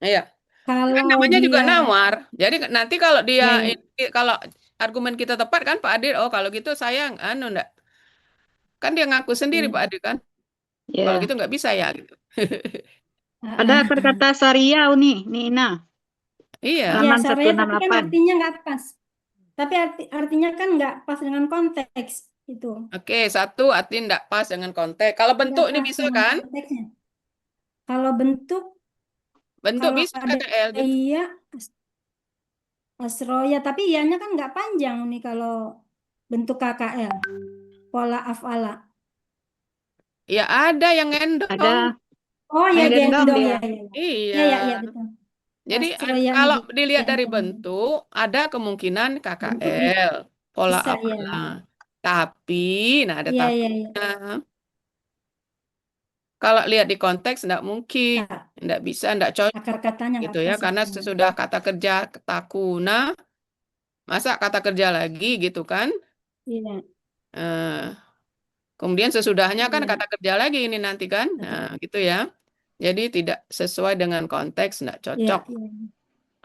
Iya. Kan kalau namanya juga dia nawar. Jadi nanti kalau dia ya, ya, kalau argumen kita tepat kan Pak Hadir, oh kalau gitu saya enggak. Kan dia ngaku sendiri ya. Pak Hadir kan. Kalau Ya. gitu nggak bisa ya gitu. Ada kata Saria nih, Nina. Iya. Ya, Halaman saroya, tapi kan 168. artinya nggak pas. Tapi artinya kan nggak pas dengan konteks itu. Oke, satu artinya nggak pas dengan konteks. Kalau bentuk Nggak ini pas bisa dengan kan? konteksnya. Kalau bentuk, Bentuk kalau bisa ada KKL gitu. iya, asroya, tapi ianya kan nggak panjang nih kalau bentuk KKL. Pola afala. Ya ada yang ngendong. Ada Oh ya, yang gendong gendong dia. ya, ya. Iya. Ya, ya, ya, betul. Jadi Asroya kalau nih dilihat dari gendong. bentuk, ada kemungkinan Bentuk KKL, pola bisa ya. afala. Tapi, nah ada Iya, tapi. iya, iya. Kalau lihat di konteks, nggak mungkin, Nah, nggak bisa, nggak cocok akar katanya nggak gitu ya. pas ya. Karena sesudah kata kerja takuna, masa kata kerja lagi gitu kan? Iya, Eh, kemudian sesudahnya kan iya. kata kerja lagi ini nanti kan? Nah, gitu ya. Jadi tidak sesuai dengan konteks, nggak Iya, cocok. iya.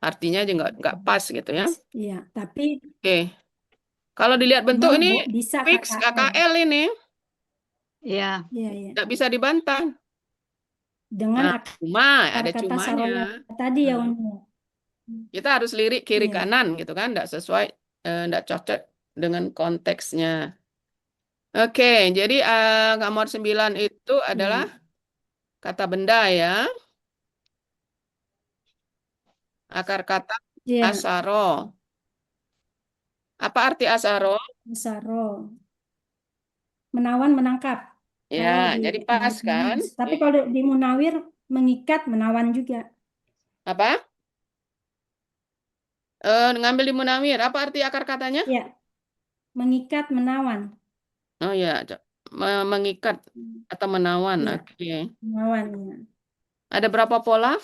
Artinya juga nggak pas gitu ya. Iya, tapi Oke. Kalau dilihat bentuk cuma ini bisa fix KKL. KKL ini, Iya. Iya, iya. nggak bisa dibantah. Dengan Nah, cuma akar ada kata cumanya. saroya tadi ya, Nah, Uni. kita harus lirik kiri Iya. kanan gitu kan, nggak sesuai, nggak cocok dengan konteksnya. Oke, jadi nomor 9 itu adalah Iya. kata benda ya. Akar kata Iya, asaro. Apa arti asaro? saro. Menawan, menangkap. Ya, Kalau di jadi pas kan? tapi kalau di munawir mengikat, menawan juga. Apa? Ngambil di munawir. Apa arti akar katanya? Ya, mengikat, menawan. Oh ya, mengikat atau menawan. Ya, Oke. menawan. Ya. Ada berapa pola?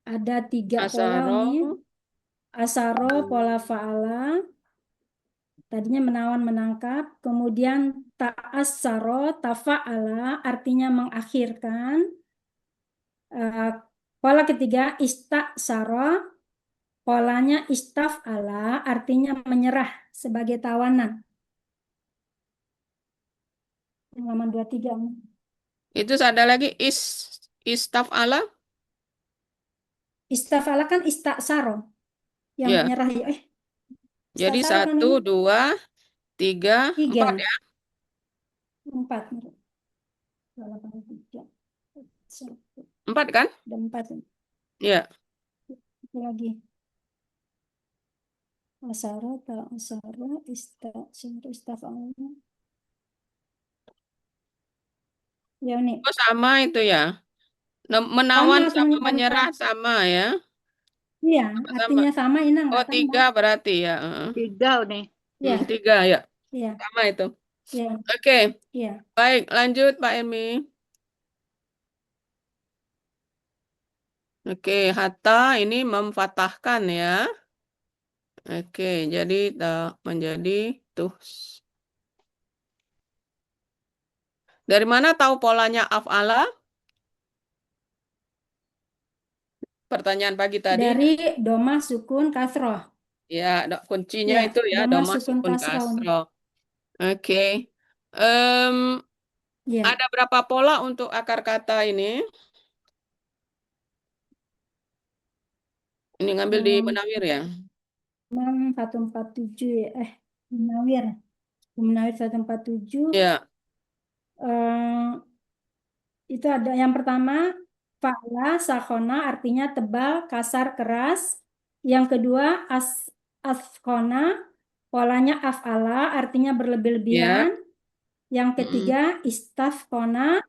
Ada 3 pola Asaro. nih. Asaro, pola fa'ala. Tadinya menawan, menangkap. Kemudian ta'assaro, tafa'ala, artinya mengakhirkan. Pola ketiga, istaksaro. Polanya istaf'ala, artinya menyerah sebagai tawanan. Halaman 23. Itu ada lagi istaf'ala. Istaf'ala kan istaksaro. Yang Ya. menyerah. Jadi Istaksaro kan 1, ini 2, 3, 4 3. ya. 4. Halaman 3. 4 kan? Ada 4. Ya. Satu lagi. Asaro, ta'asaro, istaf'ala. Ya, ini. Oh, sama itu ya. Menawan Sama sama semuanya menyerah sama ya. Iya, Sama. artinya sama, Ina Oh, nggak 3 tambah. berarti ya. 3 nih. Iya, 3 ya. iya, Sama itu. iya, Oke. iya. Baik, lanjut Pak Emi. Oke, hatta ini memfatahkan ya. Oke, jadi menjadi tuh. Dari mana tahu polanya af'ala? Pertanyaan pagi tadi. Dari domah, sukun, kasroh. Ya, kuncinya Ya, itu ya, domah, domah sukun, sukun kasroh. kasroh. Oke. Em, Ya, Ada berapa pola untuk akar kata ini? Ini ngambil di Menawir ya? 147 ya. Munawir. Munawir 147. Ya. Itu ada yang pertama, fa'la, sakhona artinya tebal, kasar, keras. Yang kedua, askhona, polanya af'ala artinya berlebih-lebihan. Yang ketiga, istafkona,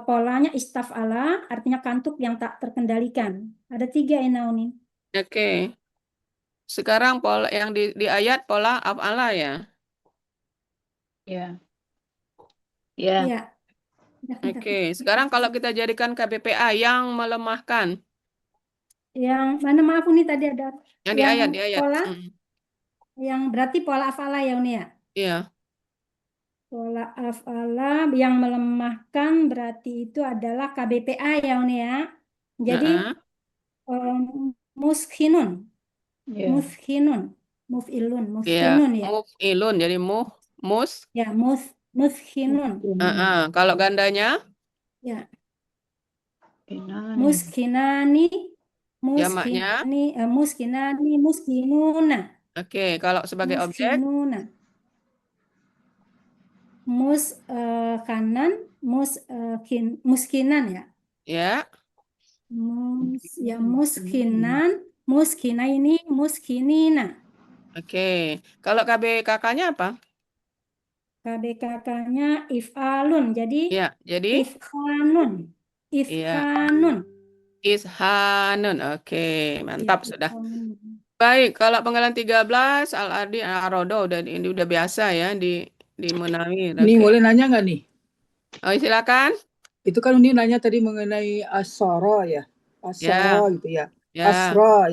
polanya istaf'ala artinya kantuk yang tak terkendalikan. Ada 3 Nauni. Oke. Sekarang pola yang di ayat pola af'ala ya? Ya. Ya. Ya. Oke. Sekarang kalau kita jadikan KBPA yang melemahkan. Yang mana maaf Uni tadi ada Yang di ayat, di ayat. pola yang berarti pola af'ala ya Uni ya? Iya. Pola af'ala yang melemahkan berarti itu adalah KBPA ya Uni ya. Jadi muskhinun. Ya. Muskhinun. Muf'ilun, Iya. muf'inun ya. Muf'ilun jadi mus. Ya, muskhinun. Kalau gandanya? Ya. Kinani. Muskhinani, Jamaknya? muskhinani, muskhinuna. Oke, kalau sebagai objek? Muskhinuna. Kanan, muskinan ya. Ya. Muskinan, muskina ini muskinina. Oke, kalau KBKK-nya apa? KBKK-nya if'alun. Jadi Ya, jadi if'anun. iya. If'anun. Ishanun. Oke, mantap Ya, sudah. if'anun. Baik, kalau penggalan 13 Al-Ardi Al-Arodo ini udah biasa ya di Munawir. Nih, Oke. boleh nanya nggak nih? Oh, silakan. Itu kan Uni nanya tadi mengenai asara ya. Asara gitu ya. Ya. Asra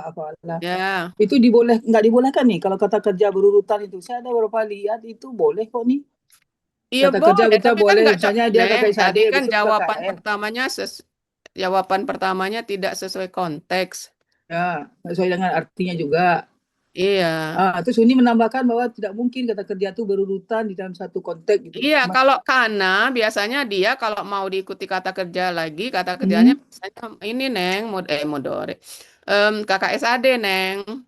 apalah. Ya. Itu nggak dibolehkan nih kalau kata kerja berurutan itu. Saya ada beberapa lihat itu boleh kok nih. Iya Kata kerja boleh, kita tapi kan boleh. nggak Misalnya cocok, dia Neng. kakak Tadi SAD, kan besok jawaban pertamanya tidak sesuai konteks. Ya, sesuai dengan artinya juga. Iya. Terus Uni menambahkan bahwa tidak mungkin kata kerja itu berurutan di dalam satu konteks gitu. Iya, kalau kana biasanya dia kalau mau diikuti kata kerja lagi, kata kerjanya biasanya ini Neng, modore. KKSAD Neng.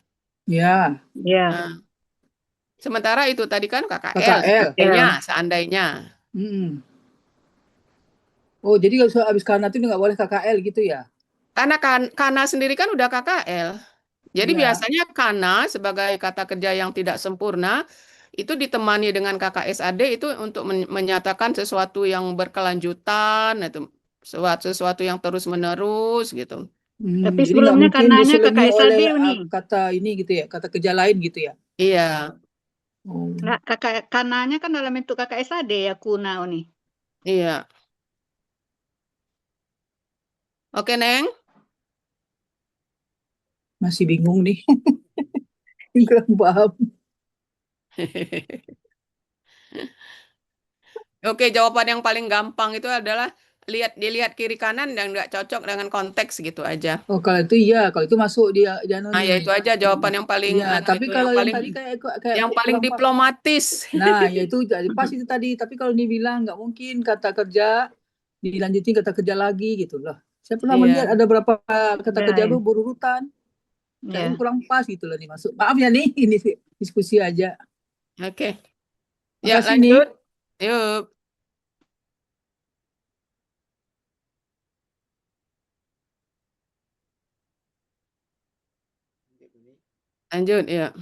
Ya. Ya. Nah, sementara itu tadi kan KKL. seandainya. Oh, jadi kalau habis kana itu nggak boleh KKL gitu ya? Karena kana sendiri kan udah KKL. Jadi biasanya kana sebagai kata kerja yang tidak sempurna itu ditemani dengan KKSAD itu untuk menyatakan sesuatu yang berkelanjutan, itu sesuatu yang terus-menerus gitu. Tapi sebelumnya karenanya KKSAD Uni. Kata ini gitu ya, kata kerja lain gitu ya? Iya. Nggak, kananya kan dalam bentuk KKSAD ya, kuna Uni. Iya. Oke, Neng. Masih bingung nih. Kurang paham. Oke, jawaban yang paling gampang itu adalah dilihat kiri kanan dan nggak cocok dengan konteks gitu aja. Oh, kalau itu iya, kalau itu masuk dia Nah, ya itu aja jawaban yang paling tapi kalau yang tadi kayak yang paling diplomatis. Nah, ya itu pas itu tadi. Tapi kalau dibilang nggak mungkin kata kerja dilanjutin kata kerja lagi gitu loh. Saya pernah melihat ada beberapa kata kerja itu berurutan. Kayaknya kurang pas gitu loh nih masuk. Maaf ya nih, ini diskusi aja. Oke. Ya, lanjut. Yuk. Lanjut, ya.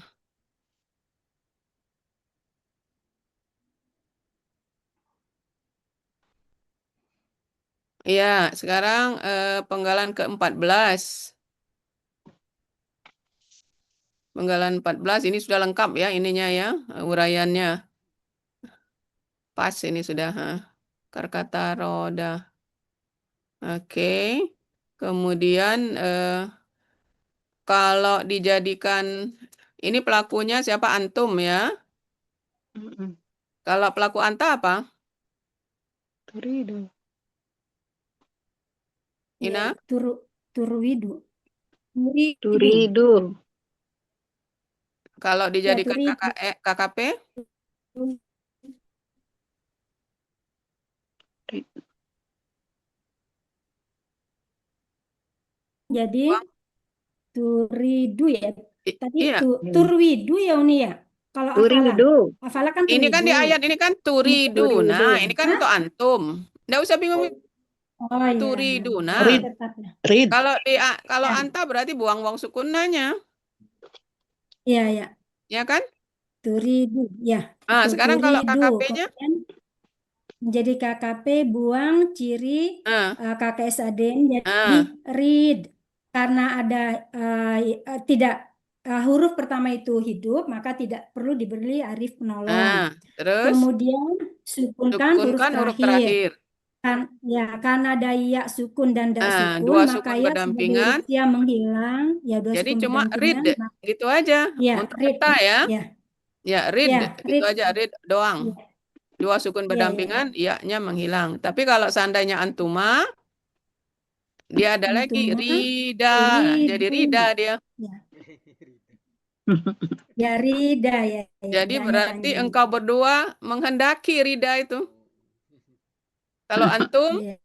Iya, sekarang penggalan ke-14. Penggalan 14 ini sudah lengkap ya ininya ya, uraiannya. Pas ini sudah. Karkata roda. Oke. Kemudian kalau dijadikan ini pelakunya siapa? Antum ya. Kalau pelaku anta apa? Turidu. Ina? Turwidu. Turidu. Kalau dijadikan KKP? Jadi Buang. turidu ya. Tadi Iya. turwidu ya Uni ya. Kalau afala. Turidu. Afala kan Ini kan di turidu. ayat ini kan turidu. Nah, Turidu. ini kan untuk antum. Nggak usah bingung. Oh iya. Turidu. Oh, Nah, tetap ya. Read. kalau Ya. anta berarti buang-buang sukunanya, Iya ya. ya kan? Turidu ya. Nah, Betul, sekarang kalau turidu. KKP-nya, Kemudian menjadi KKP buang ciri KKSADN jadi read. Karena ada tidak huruf pertama itu hidup, maka tidak perlu diberi alif penolong. terus Kemudian sukunkan huruf huruf terakhir. terakhir. Karena ada ya sukun dan dak sukun, Dua maka sukun ya sebagai berdampingan. huruf ya menghilang. Ya, dua Jadi sukun cuma read, berdampingan. gitu aja. Ya, Untuk read. kita ya. Ya, Ya, read, ya, gitu read. aja, read doang. Ya. Dua sukun Ya, berdampingan, iya-nya menghilang. Tapi kalau seandainya antuma, dia ada lagi Antuma, rida. Jadi rida dia. Ya. Ya, rida ya. Jadi Danya berarti panjang. engkau berdua menghendaki rida itu. Kalau antum, Ya.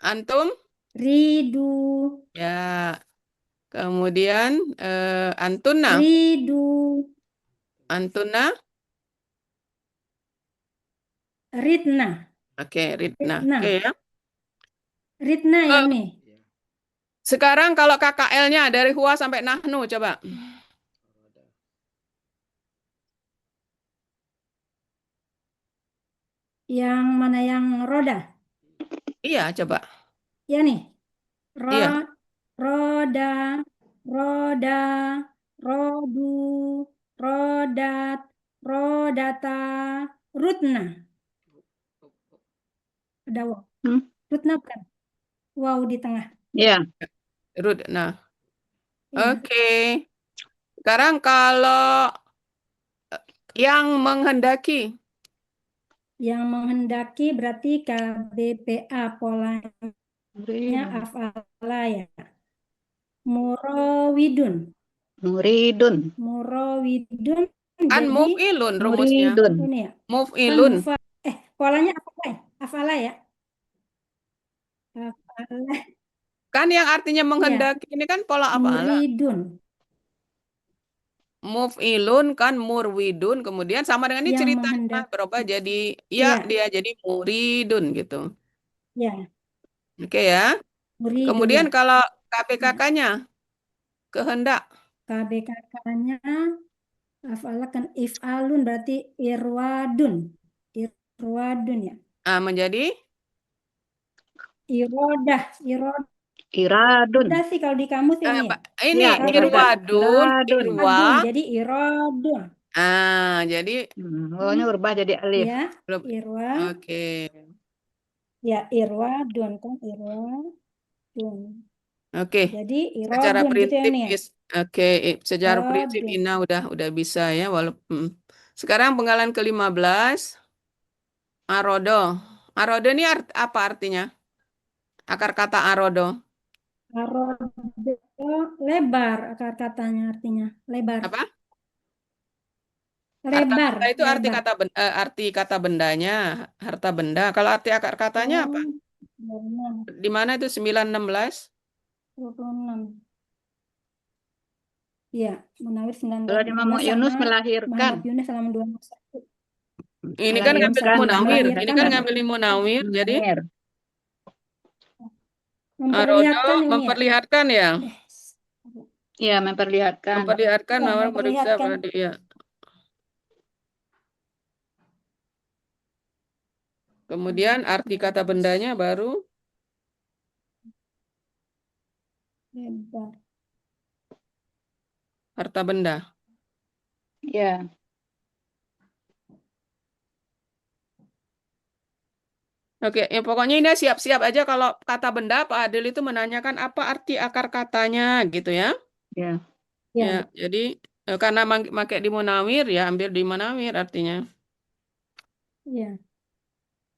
antum, Ridu. ya. Kemudian antuna, Ridu. antuna, Ritna. oke, ritna, Ritna. oke ya. Ritna ya nih. Sekarang kalau KKL-nya dari huwa sampai nahnu, coba. Yang mana yang roda? Iya, coba. Ya nih. Iya. Roda, roda, rodu, rodat, rodata, rutna. Ada wow. Rutna bukan? Wow di tengah. Iya. Rutna. Iya. Oke. Sekarang kalau yang menghendaki. Yang menghendaki berarti KBPA polanya afala ya. Murawidun. Muridun. Murawidun Kan jadi muf'ilun rumusnya. Muridun. ini ya. Muf'ilun. Polanya afala ya? Afala ya? Afala. Kan yang artinya menghendaki ini kan pola afala. Muridun. Muf'ilun kan murwidun, kemudian sama dengan ini Yang ceritanya menghendaki. berubah jadi ya dia jadi muridun gitu. Ya. Oke ya. Muridun Kemudian ya. kalau KPKK-nya kehendak. KBKK-nya afala kan if'alun berarti irwadun. Irwadun ya. Menjadi Irodah. Iradun. Udah sih kalau di kamus ini ya. ini Ya, irwadun, iradun. irwa. Jadi irodun. Jadi Wawunya berubah jadi alif. Ya, belum. irwa. Oke. Ya, irwadun kan irwadun. Oke. Jadi Secara irodun gitu ya prinsip nih ya. oke, secara prinsip Irodun. Ina udah bisa ya walaupun. Sekarang penggalan ke-15 arodo. Arodo ini apa artinya? Akar kata arodo. Arodo lebar akar katanya artinya lebar. Apa? Lebar. Harta itu arti kata bendanya, harta benda. Kalau arti akar katanya apa? Di mana itu 916? 26. Iya, Munawir 19. Kalau di Mama Yunus melahirkan. Muhammad Yunus halaman 21. Ini kan ngambil Munawir. Ini kan ngambil Munawir. Jadi Memperlihatkan ini memperlihatkan ya. Iya, memperlihatkan. Memperlihatkan Ya, bahwa memperlihatkan. meriksa berarti ya. Kemudian arti kata bendanya baru lebar. harta benda. Ya. Oke, ya pokoknya ini siap-siap aja kalau kata benda Pak Adil itu menanyakan apa arti akar katanya gitu ya. Ya. Ya, jadi karena pakai di Munawir ya ambil di Munawir artinya. Iya.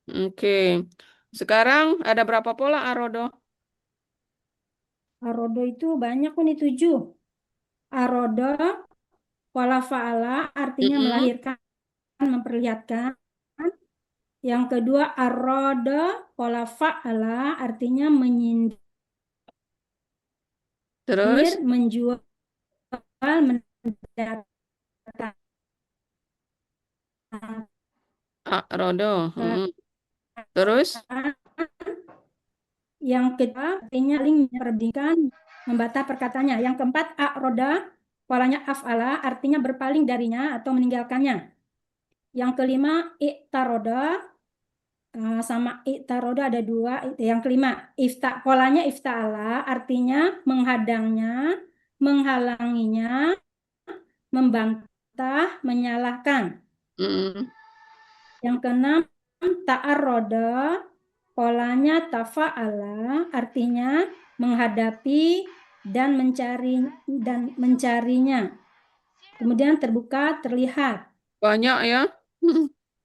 Oke. Sekarang ada berapa pola arodo? Arodo itu banyak nih 7. Arodo pola fa'ala artinya melahirkan, memperlihatkan. Yang kedua arroda pola fa'ala artinya menyindir, Terus menjual, mendatangkan. rodo. Terus Yang kedua artinya saling memperbandingkan, membantah perkataannya. Yang keempat roda polanya af'ala artinya berpaling darinya atau meninggalkannya. Yang kelima i'taroda sama i'taroda ada dua. Yang kelima polanya ifta'ala artinya menghadangnya, menghalanginya, membantah, menyalahkan. mm, Yang keenam ta'arroda polanya tafa'ala artinya menghadapi dan mencarinya. Kemudian terbuka, terlihat. banyak ya.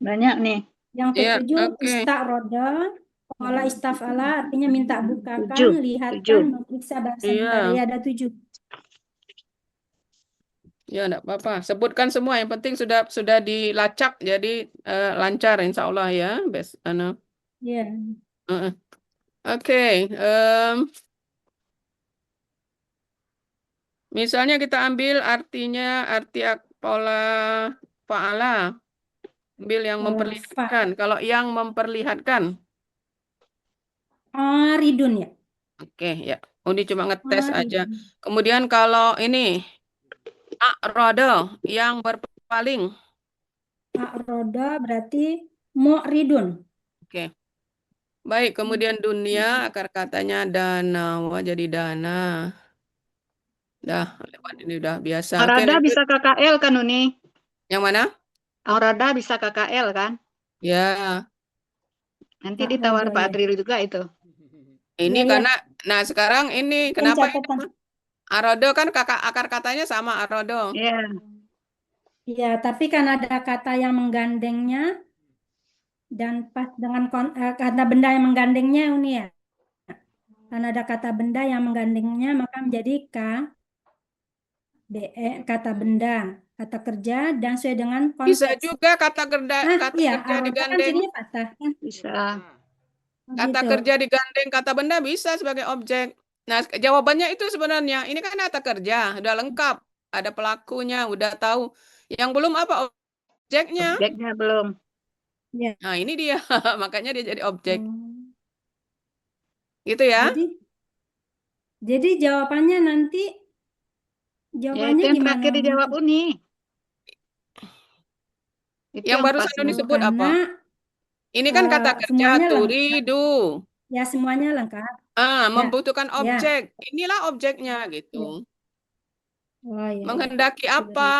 Banyak nih. Yang Ya, ketujuh oke. ista'roda pola istaf'ala artinya minta bukakan, 7. lihatkan, memeriksa bahasa Iya. negara. Ya, ada 7. Ya, enggak apa-apa. Sebutkan semua. Yang penting sudah dilacak, jadi lancar, insya Allah ya. Ya. Oke. Misalnya kita ambil artinya pola fa'ala. Ambil yang Pola memperlihatkan. Kalau yang memperlihatkan. Ridun ya. Oke, ya. Ini cuma ngetes aja. Ridun. Kemudian kalau ini a'rodo yang berpaling. Roda berarti mu'ridun. Oke. Baik, kemudian dunia akar katanya dana. Wah, jadi dana. Dah, lewat ini udah biasa. Oke, Arada lanjut. bisa KKL kan Uni? Yang mana? Arada bisa KKL kan? Ya, Nanti ditawar Arada, Pak ya. Adril juga itu. ini Ya, ya. karena, nah sekarang ini kenapa ini Pencatatan. arodo kan akar katanya sama arodo. Iya. Ya, tapi kan ada kata yang menggandengnya dan pas dengan kata benda yang menggandengnya Uni ya. Karena ada kata benda yang menggandengnya maka menjadi kata benda, kata kerja dan sesuai dengan Bisa konteks. juga kata kerja Iya, kerja aroda kan digandeng. jadinya patah kan. Bisa. Kata Gitu. kerja digandeng kata benda bisa sebagai objek. Nah, jawabannya itu sebenarnya ini kan kata kerja, udah lengkap, ada pelakunya, udah tahu. Yang belum apa objeknya? Objeknya belum. Ya. Nah, ini dia. Makanya dia jadi objek. Hmm. Gitu ya. Jadi jawabannya nanti Ya, jawabannya itu yang gimana? terakhir dijawab Uni. Itu Yang yang barusan pas Doni Uni. sebut apa? Karena Ini kan kata kerja semuanya lengkap. turidu. Ya, semuanya lengkap. Membutuhkan Ya. objek. Inilah objeknya gitu. Oh, ya. Menghendaki Sudah. apa?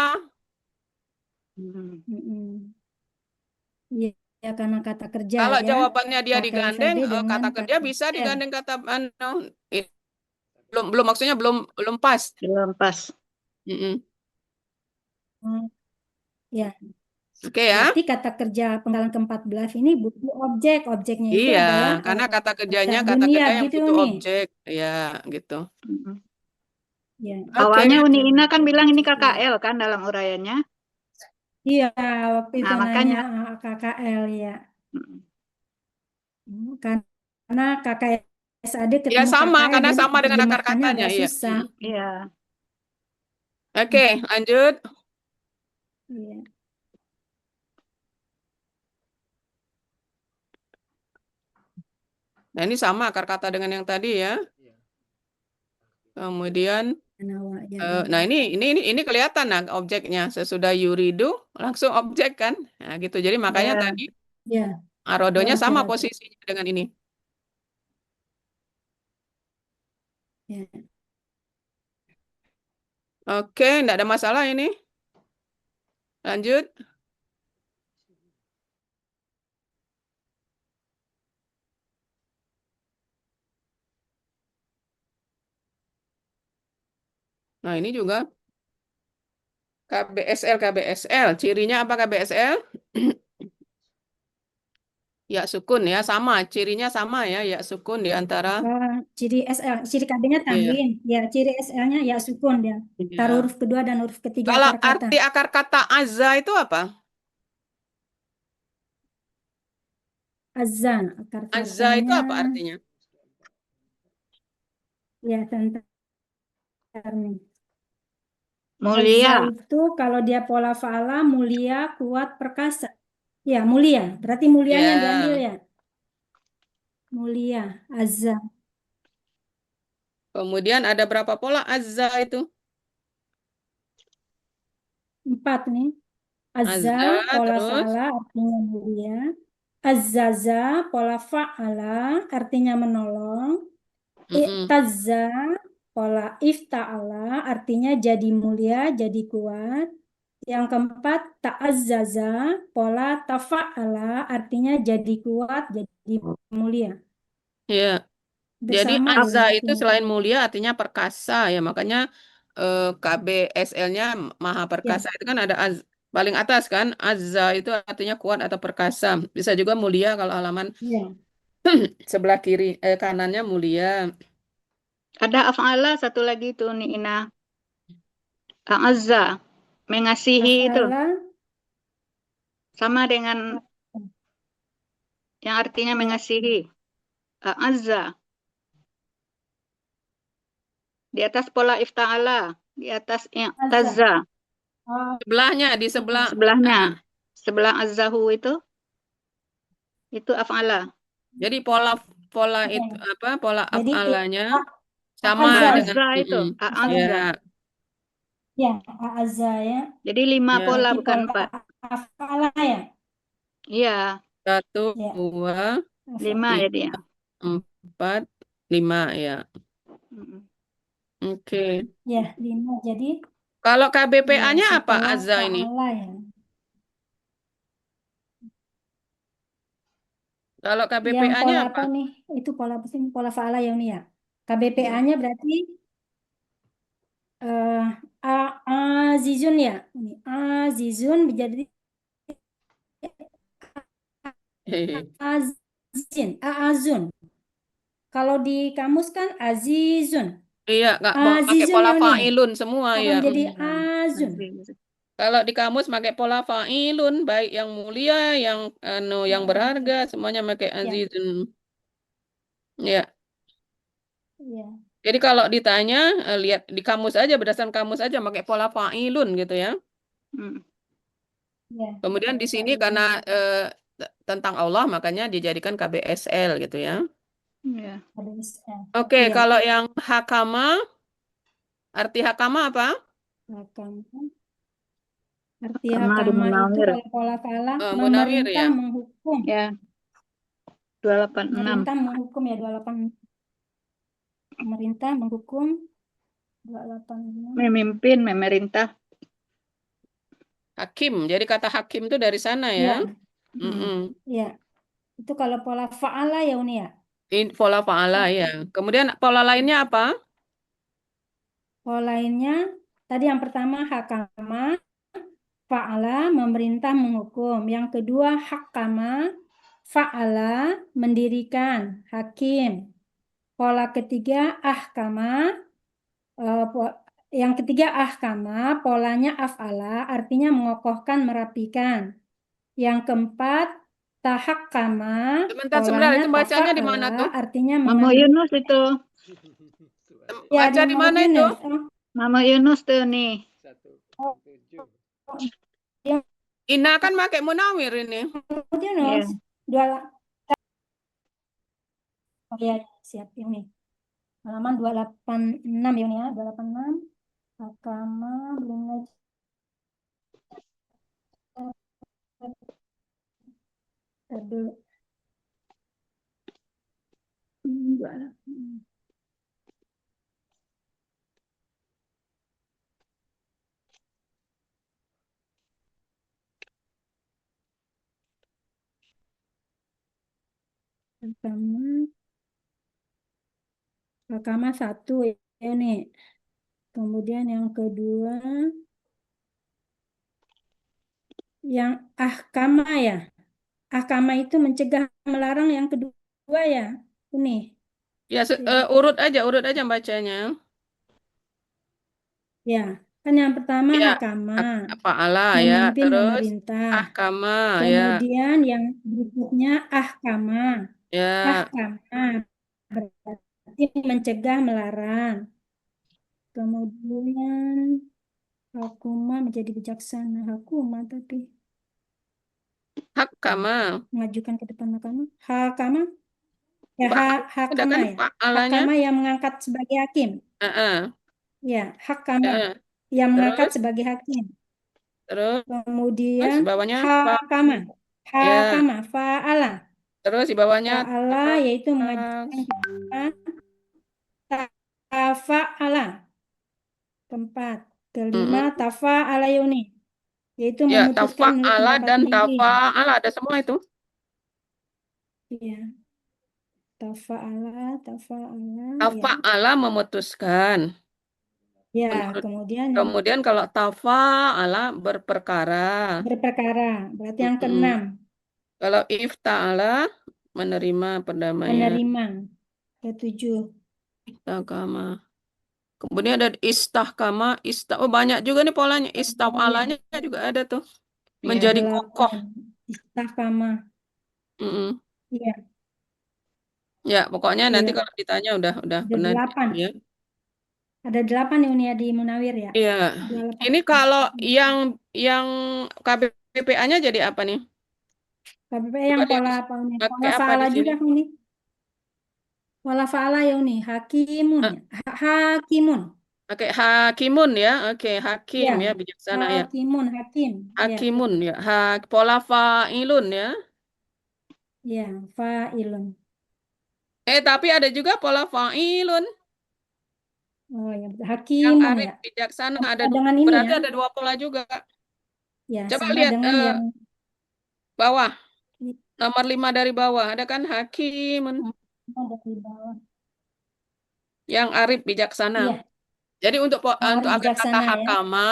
Iya, ya, karena kata kerja Kalau ya. jawabannya dia Pakai digandeng, SAD dengan kata kerja kata bisa kerja. digandeng kata belum maksudnya belum pas. Belum pas. Ya. Oke ya. Berarti kata kerja penggalan ke-14 ini butuh objek. Objeknya itu Iya, adalah karena kata kerjanya kata kata dunia kerja yang gitu butuh nih. objek. Ya, gitu. Ya. Awalnya Oke. Uni Ina kan bilang ini KKL kan dalam uraiannya. Iya, waktu itu Nah, nanya makanya. KKL ya. Karena KKSAD Ya ketemu sama, KKL karena dia sama dengan akar terjemahkannya katanya. agak Iya. susah. Iya. Oke, lanjut. Iya. Nah, ini sama akar kata dengan yang tadi ya. Kemudian, nah ini kelihatan nah objeknya. Sesudah yuridu langsung objek kan. Nah gitu. Jadi makanya Ya. tadi Ya. arodonya Oke, sama oke. posisinya dengan ini. Ya. Oke, enggak ada masalah ini. Lanjut. Nah, ini juga KBSL. Cirinya apa KBSL? Ya sukun ya, sama. Cirinya sama ya, ya sukun di antara. Ciri SL, ciri KB-nya tanwin. Ya, ciri SL-nya ya sukun dia. Taruh huruf kedua dan huruf ketiga Kalau akar kata. arti akar kata azza itu apa? Azza. Akar Azza itu apa katanya, artinya? ya sebentar nih. Azza Mulia. itu kalau dia pola fa'ala mulia, kuat, perkasa. Ya, mulia. Berarti mulianya Ya. diambil ya. Mulia, azza. Kemudian ada berapa pola azza itu? 4 nih. Azza, Azza, pola terus fa'ala artinya mulia. Azzaza, pola fa'ala artinya menolong. mm-mm. I'tazza, pola ifta'ala artinya jadi mulia, jadi kuat. Yang keempat, ta'azzaza, pola tafa'ala artinya jadi kuat, jadi mulia. Ya. Jadi Bersama azza nih itu artinya. selain mulia artinya perkasa ya. Makanya KBSL-nya maha perkasa itu kan ada paling atas kan. Azza itu artinya kuat atau perkasa. Bisa juga mulia kalau halaman Ya. sebelah kiri kanannya mulia. Ada af'ala satu lagi itu nih Ina. Azza. Mengasihi itu. Af'ala, Sama dengan yang artinya mengasihi. Azza. Di atas pola ifta'ala. Di atas i'tazza. oh, Sebelahnya di sebelah Sebelahnya. Sebelah azzahu itu af'ala. jadi pola ya. itu apa pola Jadi af'alanya a- sama azza ya. dengan Azza itu. Azza. ya Ya, azza ya. Jadi 5 Ya. pola Berarti bukan pola 4. af'ala ya. Iya. 1, Ya. 2, 5 ya dia. 4, 5 ya. Mm-mm. Oke. Ya, 5. Jadi Kalau ya, KBPA-nya si apa pola azza ini? fa'ala ya. Kalau Yang KBPA-nya pola apa? apa nih? Itu pola apa sih? Pola fa'ala ya ini ya. KBPA-nya berarti eh azizun ya. Ini azizun menjadi Hehe. azin, azun. Kalau di kamus kan azizun. Iya, nggak pakai Azizun pola ya ini. fa'ilun semua ya. Akan jadi azun. Kalau di kamus pakai pola fa'ilun, baik yang mulia, yang yang berharga, semuanya pakai Ya. azizun. Ya. Ya. Jadi kalau ditanya, lihat di kamus aja, berdasarkan kamus aja, pakai pola fa'ilun gitu ya. Mm. Ya. Kemudian di sini Fa'ilun. karena tentang Allah, makanya dijadikan KBSL gitu ya. Iya. Oke, Ya. kalau yang hakama, arti hakama apa? Hakama. Arti Hakama di hakama itu Munawir. kalau pola fa'ala Munawir memerintah, ya. menghukum. Ya. 286. Memerintah menghukum ya 28. Memerintah menghukum 286. Memimpin, memerintah. Hakim. Jadi kata hakim itu dari sana Ya. ya. Mm-mm. Ya. Itu kalau pola fa'ala ya Uni ya. Ini pola fa'ala ya. Kemudian pola lainnya apa? Pola lainnya tadi yang pertama hakama, fa'ala memerintah menghukum. Yang kedua hakama, fa'ala mendirikan, hakim. Pola ketiga ahkama, yang ketiga ahkama, polanya af'ala, artinya mengokohkan, merapikan. Yang keempat tahakkama, Sebentar, polanya itu bacanya di mana tafa'ala, tuh? artinya Mama mengambil. Yunus itu. Ya, Baca di mana itu? Mama Yunus tuh nih. Ina kan pakai Munawir ini. Yunus. Oh ya, siap ini. Halaman 286 ya, ini ya, 286. Hakama belum lagi. Dulu. Hakama 1 ya ini. Kemudian yang kedua yang ahkama ya. Ahkama itu mencegah, melarang. Yang kedua ya. Ini. Ya, urut aja bacanya. Ya. Kan yang pertama Ya, hakama, fa'ala ya. memimpin, Terus memerintah. ahkama ya. Kemudian yang berikutnya ahkama. Ya, Ahkama berarti mencegah, melarang. Kemudian hakuma menjadi bijaksana. Hakuma tapi hakama. mengajukan ke depan mahkamah. Hakama ya Ada hakama kan ya. fa'alanya? Hakama yang mengangkat sebagai hakim. Heeh. Ya, hakama Heeh. yang mengangkat Terus, sebagai hakim. terus Kemudian bawahnya hakama. ya. Hakama fa'ala. Terus di bawahnya Fa'ala yaitu mengajukan tafa'ala. Keempat. Kelima tafa'ala yuni. Yaitu ya, memutuskan menurut tafa'ala pendapat dan sendiri. tafa'ala ada semua itu. Iya. Tafa'ala ya. Tafa'ala memutuskan. Ya, Menurut- kemudian yang Kemudian kalau tafa'ala berperkara. berperkara, berarti yang keenam, Kalau ifta'ala menerima perdamaian. penerima. Ketujuh. Istahkama. Kemudian ada istahkama, oh banyak juga nih polanya. Istaf'alanya juga ada tuh. Menjadi kokoh. Istahkama. Mm-mm. Iya, Ya, pokoknya nanti Iya. kalau ditanya udah ada pernah 8. ya. Ada 8 nih Unia di Munawir ya. Iya. 28. Ini kalau yang KBPA-nya jadi apa nih? KBPA yang Coba lihat pola apa Uni? pakai Pola apa fa'ala di juga sini? Uni. Pola fa'ala ya Uni. Hakimun ya. Hakimun. Pakai hakimun ya. Oke, hakim Iya. ya, bijaksana ya. Hakimun, hakim. Ya. Hakimun ya. Pola fa'ilun ya. Ya, fa'ilun. Tapi ada juga pola fa'ilun. Oh ya, Yang hakimun arif ya. bijaksana Sama ada dua. dengan ini Berarti ya. ada 2 pola juga. Ya, Coba sama lihat dengan yang bawah. Nomor 5 dari bawah. Ada kan hakimun. ada di bawah. Yang arif bijaksana. Iya, Jadi untuk yang untuk arif akar kata bijaksana ya. hakama,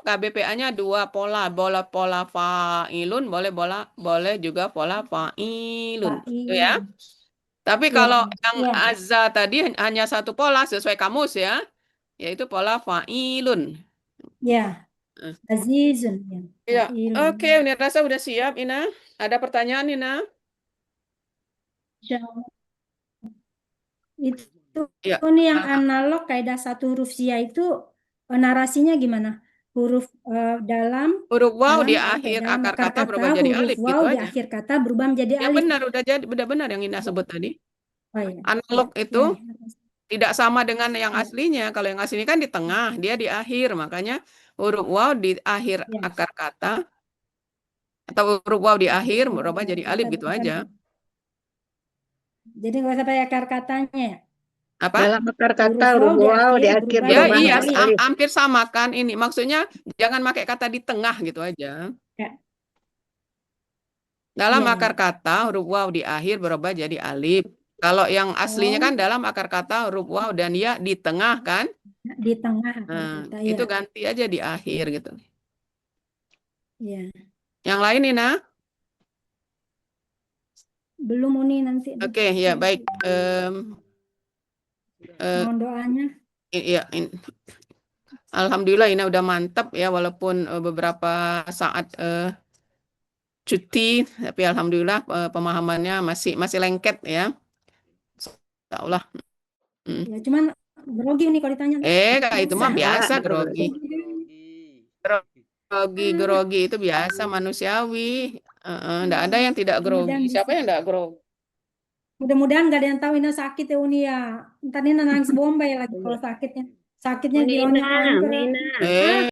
KBPA-nya 2 pola. Pola fa'ilun, boleh juga pola fa'ilun. Gitu ya. Fa'ilun. Tapi Ya, kalau yang ya. azza tadi hanya 1 pola sesuai kamus ya, yaitu pola fa'ilun. Ya, azizun ya. Ya, Fa'ilun. oke, Uni rasa udah siap, Ina. Ada pertanyaan, Ina? Insyaallah. Itu Ya. ini yang analog kaidah 1 huruf zia itu narasinya gimana? Huruf dalam Huruf waw di dalam akhir dalam akar akar kata berubah kata jadi huruf alif, waw gitu di aja. akhir kata berubah menjadi Ya alif. benar, udah benar yang Ina sebut tadi. Oh, ya. Analog Ya, itu ya. tidak sama dengan yang Ya. aslinya. Kalau yang aslinya kan di tengah, dia di akhir. Makanya huruf waw di akhir Ya. akar kata atau huruf waw di akhir berubah jadi alif, gitu aja. Jadi nggak usah pakai akar katanya ya. Apa? Dalam akar kata Huruf waw huruf waw di akhir berubah Ya berubah iya, jadi alif. alif. hampir sama kan ini. Maksudnya jangan pakai kata di tengah, gitu aja. Ya. Dalam Ya. akar kata huruf waw di akhir berubah jadi alif. Kalau yang aslinya kan dalam akar kata huruf waw dan ya di tengah kan. Di tengah akar Nah, kata itu ya. ganti aja di akhir gitu. Ya. Yang lain, Nina? Belum Uni nanti. Oke, ya baik. Mohon doanya. Iya, alhamdulillah ini udah mantap ya, walaupun beberapa saat cuti, tapi alhamdulillah pemahamannya masih lengket ya. Insyaallah. Ya, cuman grogi nih kalau ditanya. Itu mah biasa grogi. Grogi itu biasa manusiawi. Nggak ada yang tidak grogi. Siapa yang nggak grogi? Mudah-mudahan nggak ada yang tahu Ina sakit ya Uni ya. Ntar Ina nangis Bombay lagi kalau sakitnya. Sakitnya Uni bilangnya Ina, kanker. Uni Ina.